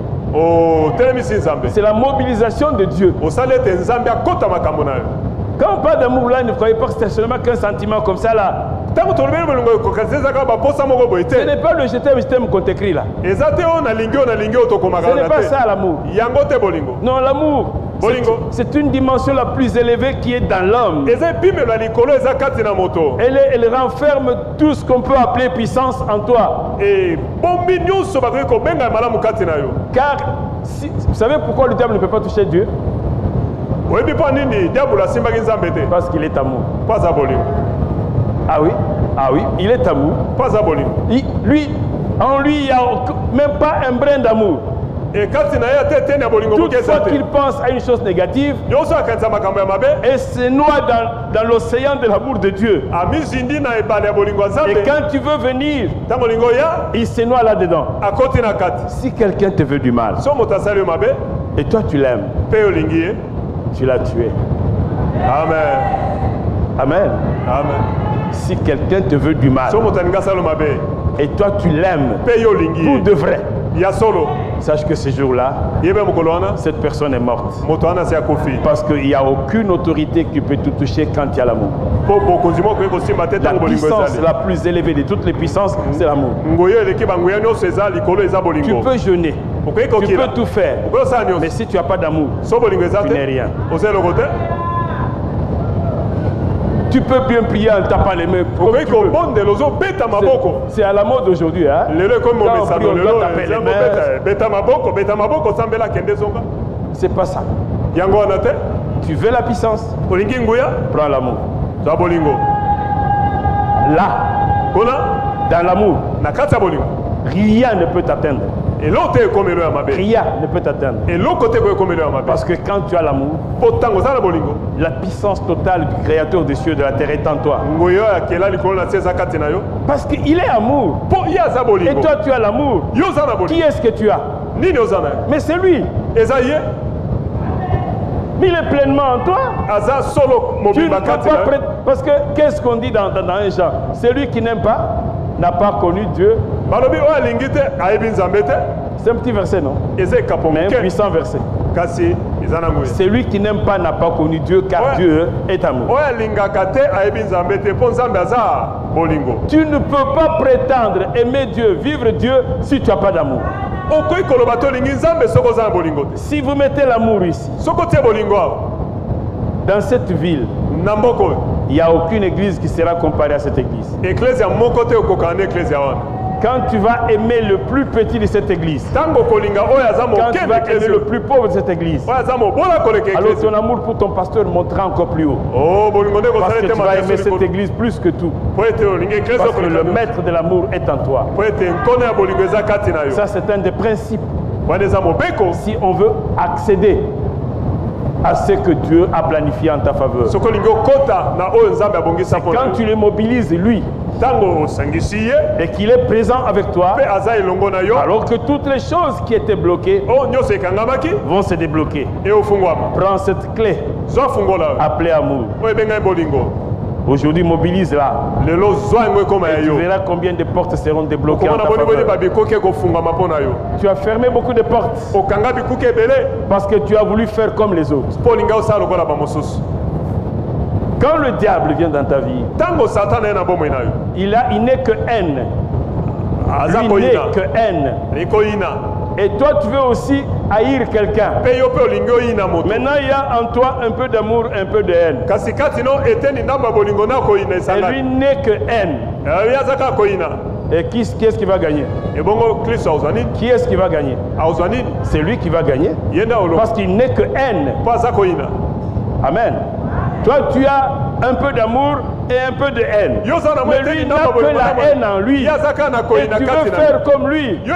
C'est la mobilisation de Dieu. Quand on parle d'amour là, ne croyez pas que c'est seulement qu'un sentiment comme ça là. Ce n'est pas le je t'aime qu'on t'écrit là. Ce n'est pas ça l'amour. Non, l'amour, c'est une dimension la plus élevée qui est dans l'homme. Elle renferme tout ce qu'on peut appeler puissance en toi. Car, vous savez pourquoi le diable ne peut pas toucher Dieu? Parce qu'il est amour. Ah oui, il est amour. En lui, il n'y a même pas un brin d'amour. Toutefois qu'il pense à une chose négative, et se noie dans l'océan de l'amour de Dieu. Et quand tu veux venir, il se noie là-dedans. Si quelqu'un te veut du mal, et toi tu l'aimes, tu l'as tué. Amen. Amen. Amen. Si quelqu'un te veut du mal, et toi tu l'aimes, pour de vrai, sache que ce jour-là, cette personne est morte. Parce qu'il n'y a aucune autorité qui peut te toucher quand il y a l'amour. La puissance la plus élevée de toutes les puissances, c'est l'amour. Tu peux jeûner, tu peux tout faire, mais si tu n'as pas d'amour, tu n'es rien. Tu peux bien prier en tapant les mains. C'est à la mode aujourd'hui. Hein? C'est pas ça. Tu veux la puissance, prends l'amour. Là, dans l'amour, rien ne peut t'atteindre. Rien ne peut t'atteindre. Parce que quand tu as l'amour, la puissance totale du Créateur des cieux et de la terre est en toi. Parce qu'il est amour. Et toi tu as l'amour. Qui est-ce que tu as? Mais c'est lui. Mais il est pleinement en toi. Tu ne peux pas parce que qu'est-ce qu'on dit dans un genre? Celui qui n'aime pas n'a pas connu Dieu. C'est un petit verset, non? Mais un puissant verset. Celui qui n'aime pas n'a pas connu Dieu, car Dieu est amour. Tu ne peux pas prétendre aimer Dieu, vivre Dieu, si tu n'as pas d'amour. Si vous mettez l'amour ici, dans cette ville, il n'y a aucune église qui sera comparée à cette église. Quand tu vas aimer le plus petit de cette église, quand tu vas aimer le plus pauvre de cette église, alors ton amour pour ton pasteur montera encore plus haut. Parce que tu vas aimer cette église plus que tout. Parce que le maître de l'amour est en toi. Ça, c'est un des principes. Si on veut accéder à ce que Dieu a planifié en ta faveur, c'est quand tu le mobilises, lui, et qu'il est présent avec toi, alors que toutes les choses qui étaient bloquées vont se débloquer. Prends cette clé appelée amour. Aujourd'hui, mobilise-la. Tu verras combien de portes seront débloquées en ta faveur. Tu as fermé beaucoup de portes parce que tu as voulu faire comme les autres. Quand le diable vient dans ta vie, il n'est que haine. Il n'est que haine. Et toi, tu veux aussi haïr quelqu'un. Maintenant, il y a en toi un peu d'amour, un peu de haine. Et lui n'est que haine. Et qui est-ce qui va gagner? Qui est-ce qui va gagner? C'est lui qui va gagner. Parce qu'il n'est que haine. Amen. Toi, tu as un peu d'amour et un peu de haine. Mais lui n'a que la haine en lui. Et tu veux faire comme lui. Tu vas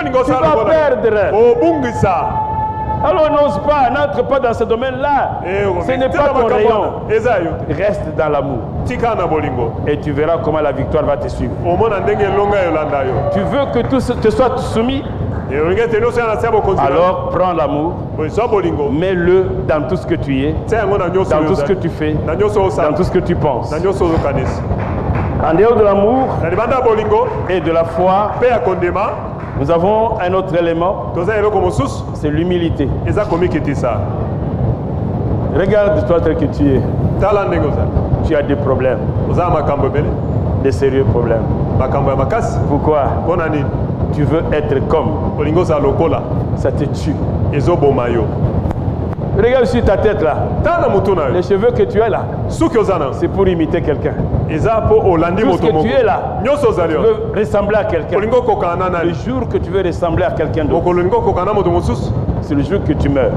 perdre. Alors n'ose pas, n'entre pas dans ce domaine-là. Ce n'est pas ton rayon. Reste dans l'amour. Et tu verras comment la victoire va te suivre. Tu veux que tout te soit soumis? Alors prends l'amour, mets-le dans tout ce que tu es, dans tout ce que tu fais, dans tout ce que tu penses. En dehors de l'amour et de la foi, nous avons un autre élément, c'est l'humilité. Regarde-toi tel que tu es. Tu as des problèmes, des sérieux problèmes. Pourquoi? Tu veux être comme. Ça te tue. Regarde sur ta tête là. Les cheveux que tu as là, c'est pour imiter quelqu'un. Tout ce que tu es là, tu veux ressembler à quelqu'un. Le jour que tu veux ressembler à quelqu'un d'autre, c'est le jour que tu meurs.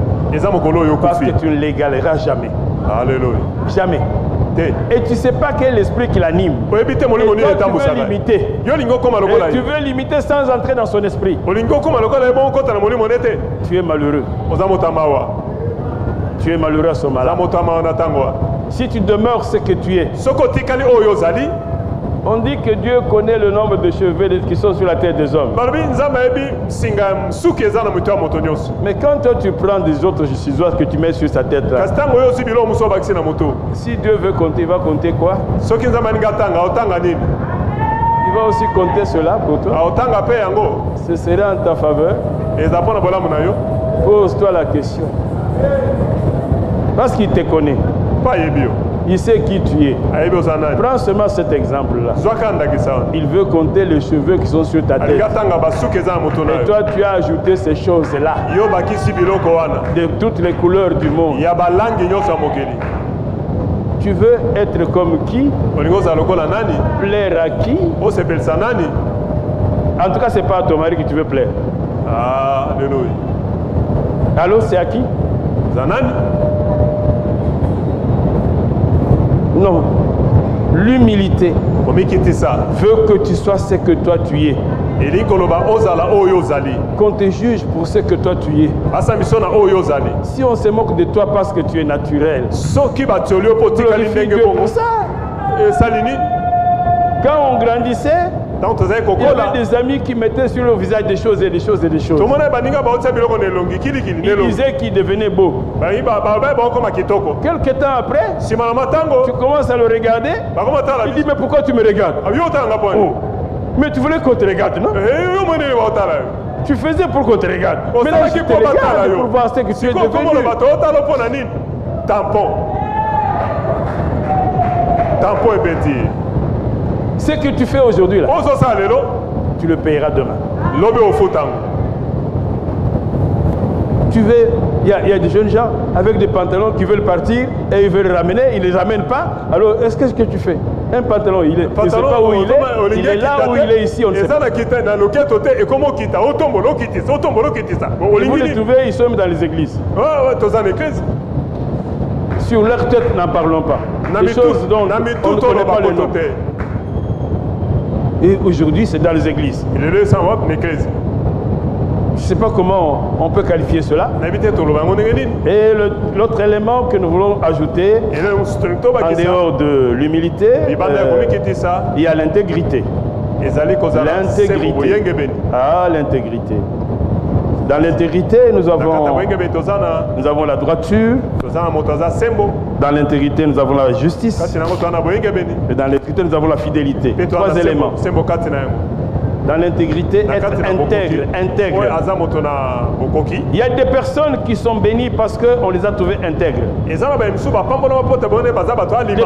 Parce que tu ne l'égaleras jamais. Alléluia. Jamais. Et tu ne sais pas quel est l'esprit qui l'anime. Et toi, tu veux l'imiter. Et tu veux l'imiter sans entrer dans son esprit. Tu es malheureux. Tu es malheureux à ce moment-là. Si tu demeures ce que tu es, on dit que Dieu connaît le nombre de cheveux qui sont sur la tête des hommes. Mais quand toi tu prends des autres ciseaux que tu mets sur sa tête là, si Dieu veut compter, il va compter quoi? Il va aussi compter cela pour toi. Ce sera en ta faveur. Pose-toi la question. Parce qu'il te connaît. Il sait qui tu es. Prends seulement cet exemple-là. Il veut compter les cheveux qui sont sur ta tête. Et toi, tu as ajouté ces choses-là. De toutes les couleurs du monde. Tu veux être comme qui? Plaire à qui? En tout cas, ce n'est pas à ton mari que tu veux plaire. Alléluia. Alors, c'est à qui? Non. L'humilité veut que tu sois ce que toi tu es. Qu'on te juge pour ce que toi tu es. Si on se moque de toi parce que tu es naturel, glorifie Dieu pour ça. Quand on grandissait, il y avait des amis qui mettaient sur le visage des choses et des choses et des choses. Ils disaient qu'ils devenaient beaux. Quelques temps après, tu commences à le regarder. Il dit, mais pourquoi tu me regardes? Oh. Mais tu voulais qu'on te regarde, non? Tu faisais pour qu'on te regarde. Maintenant, je te regarde pour voir ce que tu es devenu. Tampon est petit. Ce que tu fais aujourd'hui là, tu le payeras demain. Tu veux, il y a des jeunes gens avec des pantalons qui veulent partir et ils veulent les ramener, ils ne les ramènent pas. Alors, est-ce que que tu fais? Un pantalon, il ne sait pas où il est là où il est ici, on ne sait pas. Vous les trouvez, ils sont dans les églises. Sur leur tête, n'en parlons pas. Des choses dont on ne connaît pas le nom. Et aujourd'hui, c'est dans les églises. Je ne sais pas comment on peut qualifier cela. Et l'autre élément que nous voulons ajouter, en dehors de l'humilité, il y a l'intégrité. L'intégrité. Ah, l'intégrité. Dans l'intégrité, nous avons la droiture. Dans l'intégrité, nous avons la justice. Et dans l'intégrité, nous avons la fidélité. Trois éléments. Dans l'intégrité, être intègre. Il y a des personnes qui sont bénies parce qu'on les a trouvées intègres. Les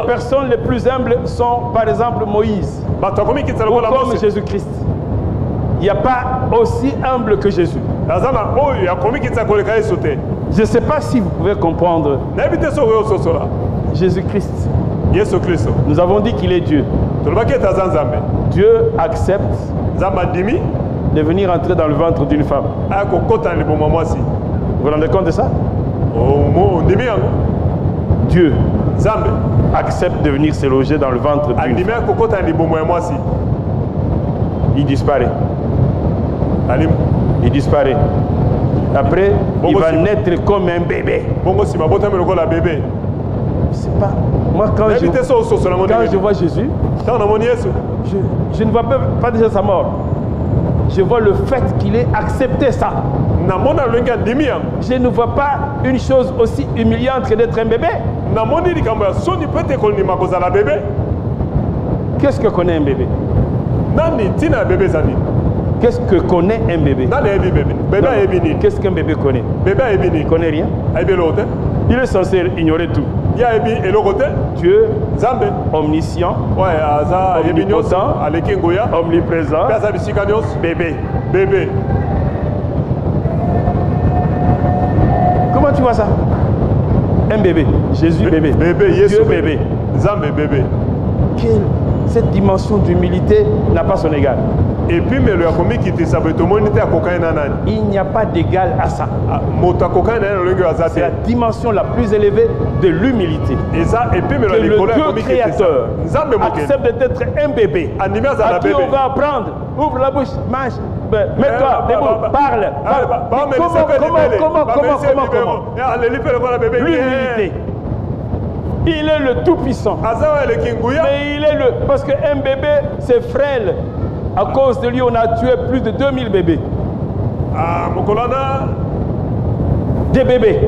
personnes les plus humbles sont, par exemple, Moïse. Ou comme Jésus-Christ. Il n'y a pas aussi humble que Jésus. Je ne sais pas si vous pouvez comprendre. Jésus-Christ. Nous avons dit qu'il est Dieu. Dieu accepte de venir entrer dans le ventre d'une femme. Vous vous rendez compte de ça? Dieu accepte de venir se loger dans le ventre d'une femme. Il disparaît. Il disparaît. Après, il va naître comme un bébé. C'est pas... Moi, quand je vois Jésus, je ne vois pas déjà sa mort. Je vois le fait qu'il ait accepté ça. Je ne vois pas une chose aussi humiliante que d'être un bébé. Qu'est-ce que connaît un bébé? Nani tina bébé zani. Qu'est-ce que connaît un bébé? Nani ebi bébé. Bébé ebi ni. Qu'est-ce qu'un bébé connaît? Bébé ebi ni. Il connaît rien. Ebi lote. Il est censé ignorer tout. Ya ebi elokote. Dieu, Zambe. omniscient, Ouais, aza ebi nyos. omnipotent, Aleki ngoya. omniprésent, Pesa bisika nyos. bébé. Bébé. Comment tu vois ça? Un bébé, Jésus bébé, Bébé, Dieu Yesu bébé. Zambe bébé. Cette dimension d'humilité n'a pas son égal. Et puis mais le akomi qui te sabeto monite akokaina nani. Il n'y a pas d'égal à ça. Moto akokaina na longo azate. C'est la dimension la plus élevée de l'humilité. Et ça et puis mais Que le le Dieu créateur Zambe moke. accepte d'être un bébé à qui on va apprendre. Ouvre la bouche, mange, mets-toi, debout, parle. Comment? L'humilité. Il est le tout-puissant. Mais il est le... Parce qu'un bébé, c'est frêle. À cause de lui, on a tué plus de 2000 bébés. Des bébés.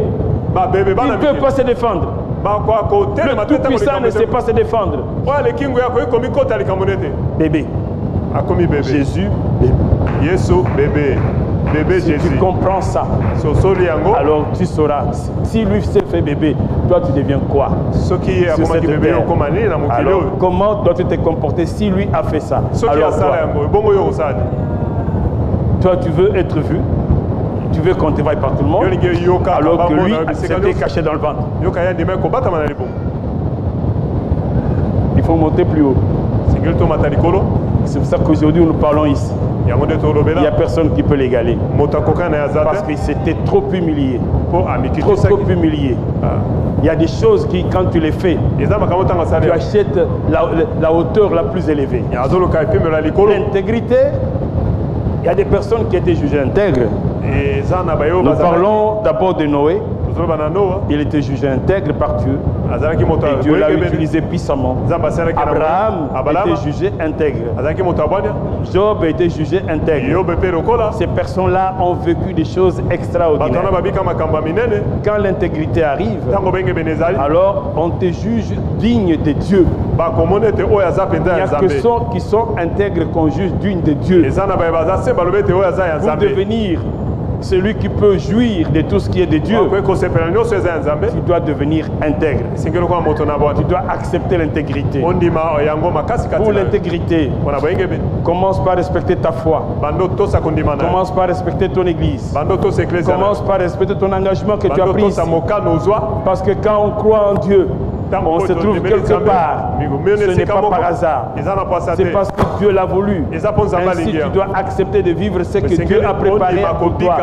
Il ne peut pas se défendre. Le tout-puissant ne sait pas se défendre. Bébé. Jésus, bébé. Jésus, bébé. Bébé si Jésus. tu comprends ça, alors tu sauras. Si lui s'est fait bébé, toi tu deviens quoi? Sur cette terre. Alors comment dois-tu te comporter si lui a fait ça? Alors toi tu veux être vu, tu veux qu'on te voie par tout le monde, alors que lui s'était caché dans le ventre. Il faut monter plus haut. C'est pour ça qu'aujourd'hui nous parlons ici. Il n'y a personne qui peut l'égaler. Parce qu'il s'était trop humilié. Trop humilié. Il y a des choses qui, quand tu les fais, tu achètes la hauteur la plus élevée. L'intégrité, il y a des personnes qui étaient jugées intègres. Nous parlons d'abord de Noé. Il était jugé intègre par Dieu. Et Dieu l'a utilisé puissamment. Abraham était jugé intègre. Job a été jugé intègre. Ces personnes-là ont vécu des choses extraordinaires. Quand l'intégrité arrive, alors on te juge digne de Dieu. Il n'y a que ceux qui sont intègres qu'on juge digne de Dieu. Pour devenir celui qui peut jouir de tout ce qui est de Dieu, tu dois devenir intègre. Tu dois accepter l'intégrité. Pour l'intégrité, commence par respecter ta foi. Commence par respecter ton église. Commence par respecter ton engagement que tu as pris ici. Parce que quand on croit en Dieu, on se trouve quelque part. Ce n'est pas par hasard. C'est parce que Dieu l'a voulu. Ainsi, tu dois accepter de vivre ce que Dieu a préparé pour toi.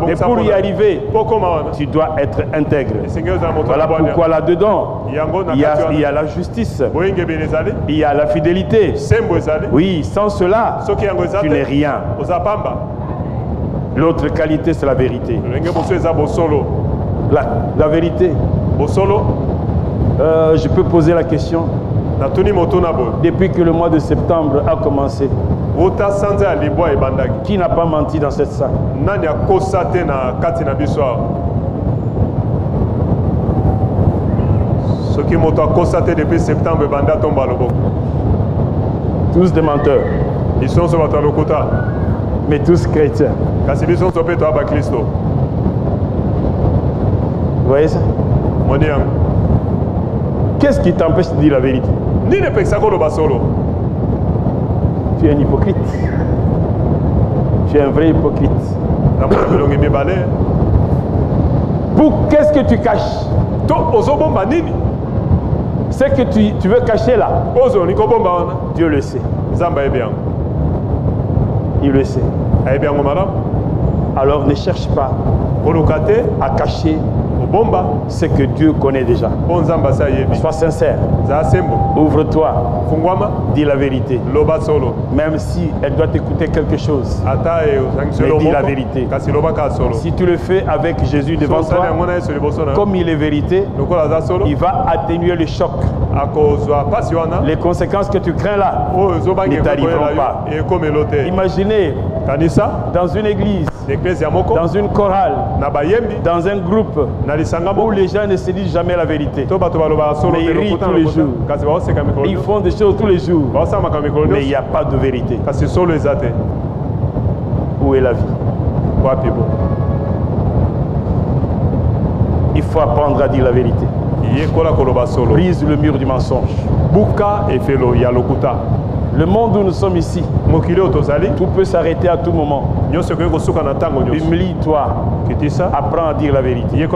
Et pour y arriver, tu dois être intègre. Voilà pourquoi là-dedans, il y a la justice. Il y a la fidélité. Oui, sans cela, tu n'es rien. L'autre qualité, c'est la vérité. La vérité. Je peux poser la question. Depuis que le mois de septembre a commencé, qui n'a pas menti dans cette salle? Depuis septembre, tous des menteurs. Mais tous chrétiens. Vous voyez ça? Qu'est-ce qui t'empêche de dire la vérité? Tu es un hypocrite. Tu es un vrai hypocrite. Pour qu'est-ce que tu caches? Ce que tu veux cacher là, Dieu le sait. Il le sait. Alors ne cherche pas à cacher ce que Dieu connaît déjà. Sois sincère. Ouvre-toi. Dis la vérité. Même si elle doit t'écouter quelque chose. Mais dis la vérité. Si tu le fais avec Jésus devant toi, comme il est vérité, il va atténuer le choc. Les conséquences que tu crains là ne t'arriveront pas. Imaginez dans une église, dans une chorale, dans un groupe, où les gens ne se disent jamais la vérité. Mais ils rient tous les jours. Ils font des choses tous les jours. Mais il n'y a pas de vérité. Où est la vie? Il faut apprendre à dire la vérité. Brise le mur du mensonge. Le monde où nous sommes ici, tout peut s'arrêter à tout moment. Humilie-toi. Apprends à dire la vérité.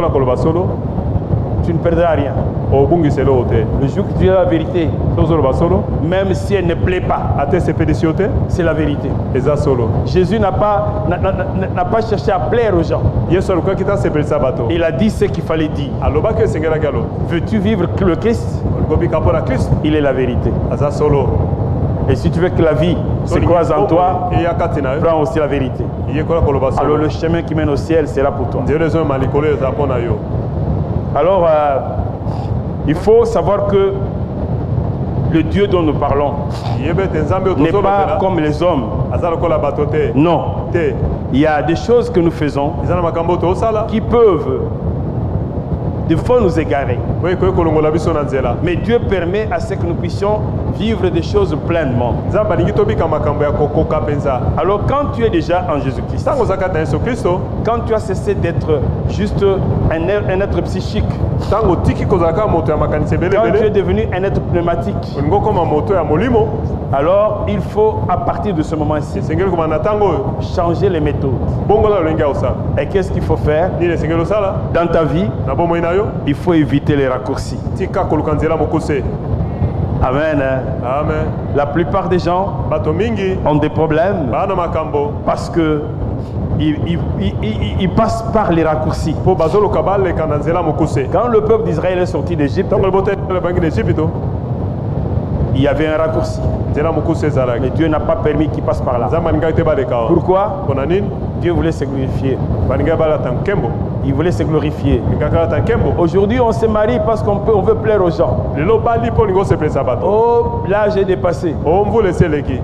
Tu ne perdras rien. Le jour que tu dis la vérité, même si elle ne plaît pas, c'est la vérité. Jésus n'a pas cherché à plaire aux gens. Il a dit ce qu'il fallait dire. Veux-tu vivre le Christ? Il est la vérité. Et si tu veux que la vie se croise en toi, prends aussi la vérité. Alors le chemin qui mène au ciel sera pour toi. Alors, il faut savoir que le Dieu dont nous parlons n'est pas comme les hommes. Non. Il y a des choses que nous faisons qui peuvent des fois nous égarer. Mais Dieu permet à ce que nous puissions vivre des choses pleinement. Alors quand tu es déjà en Jésus-Christ, quand tu as cessé d'être juste un être psychique, quand tu es devenu un être pneumatique, alors il faut à partir de ce moment-ci changer les méthodes. Et qu'est-ce qu'il faut faire dans ta vie? Il faut éviter les raccourcis. Amen. Amen. La plupart des gens ont des problèmes parce que ils passent par les raccourcis. Quand le peuple d'Israël est sorti d'Égypte, il y avait un raccourci. Mais Dieu n'a pas permis qu'il passe par là. Pourquoi? Dieu voulait se glorifier. Il voulait se glorifier. Aujourd'hui, on se marie parce qu'on veut plaire aux gens. Oh, l'âge est dépassé.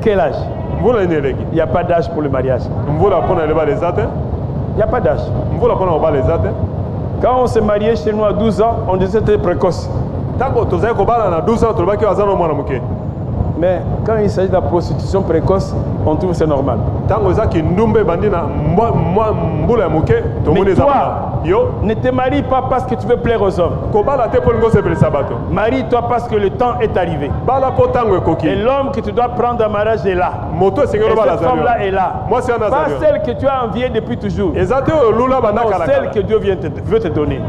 Quel âge? Il n'y a pas d'âge pour le mariage. Il n'y a pas d'âge. Quand on s'est marié chez nous à 12 ans, on disait que c'était précoce. Mais quand il s'agit de la prostitution précoce, on trouve que c'est normal. Mais toi, ne te marie pas parce que tu veux plaire aux hommes. Marie-toi parce que le temps est arrivé. Et l'homme que tu dois prendre en mariage est là. Et cette femme-là est là. Pas celle que tu as enviée depuis toujours. Non, celle que Dieu veut te donner.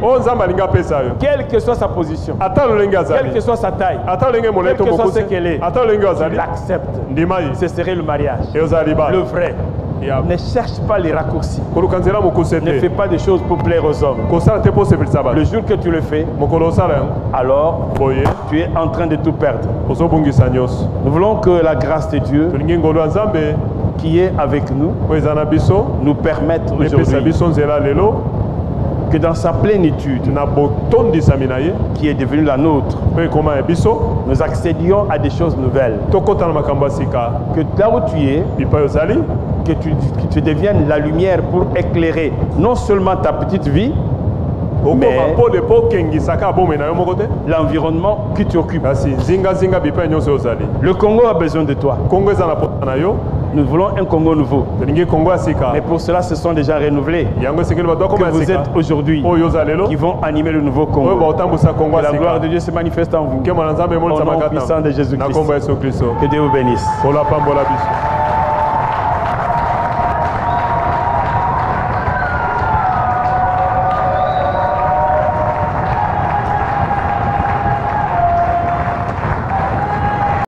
Quelle que soit sa position, quelle que soit sa taille, quelle que soit ce qu'elle est, tu l'acceptes. Ce serait le mariage. Le vrai. Ne cherche pas les raccourcis. Ne fais pas des choses pour plaire aux hommes. Le jour que tu le fais, alors tu es en train de tout perdre. Nous voulons que la grâce de Dieu qui est avec nous nous permette aujourd'hui que dans sa plénitude qui est devenue la nôtre, nous accédions à des choses nouvelles. Que là où tu es, que tu deviennes la lumière pour éclairer non seulement ta petite vie, mais l'environnement que tu occupes. Le Congo a besoin de toi. Nous voulons un Congo nouveau. Mais pour cela, ce sont des gens renouvelés que vous êtes aujourd'hui qui vont animer le nouveau Congo. Que la gloire de Dieu se manifeste en vous. Au nom puissant de Jésus-Christ. Que Dieu vous bénisse.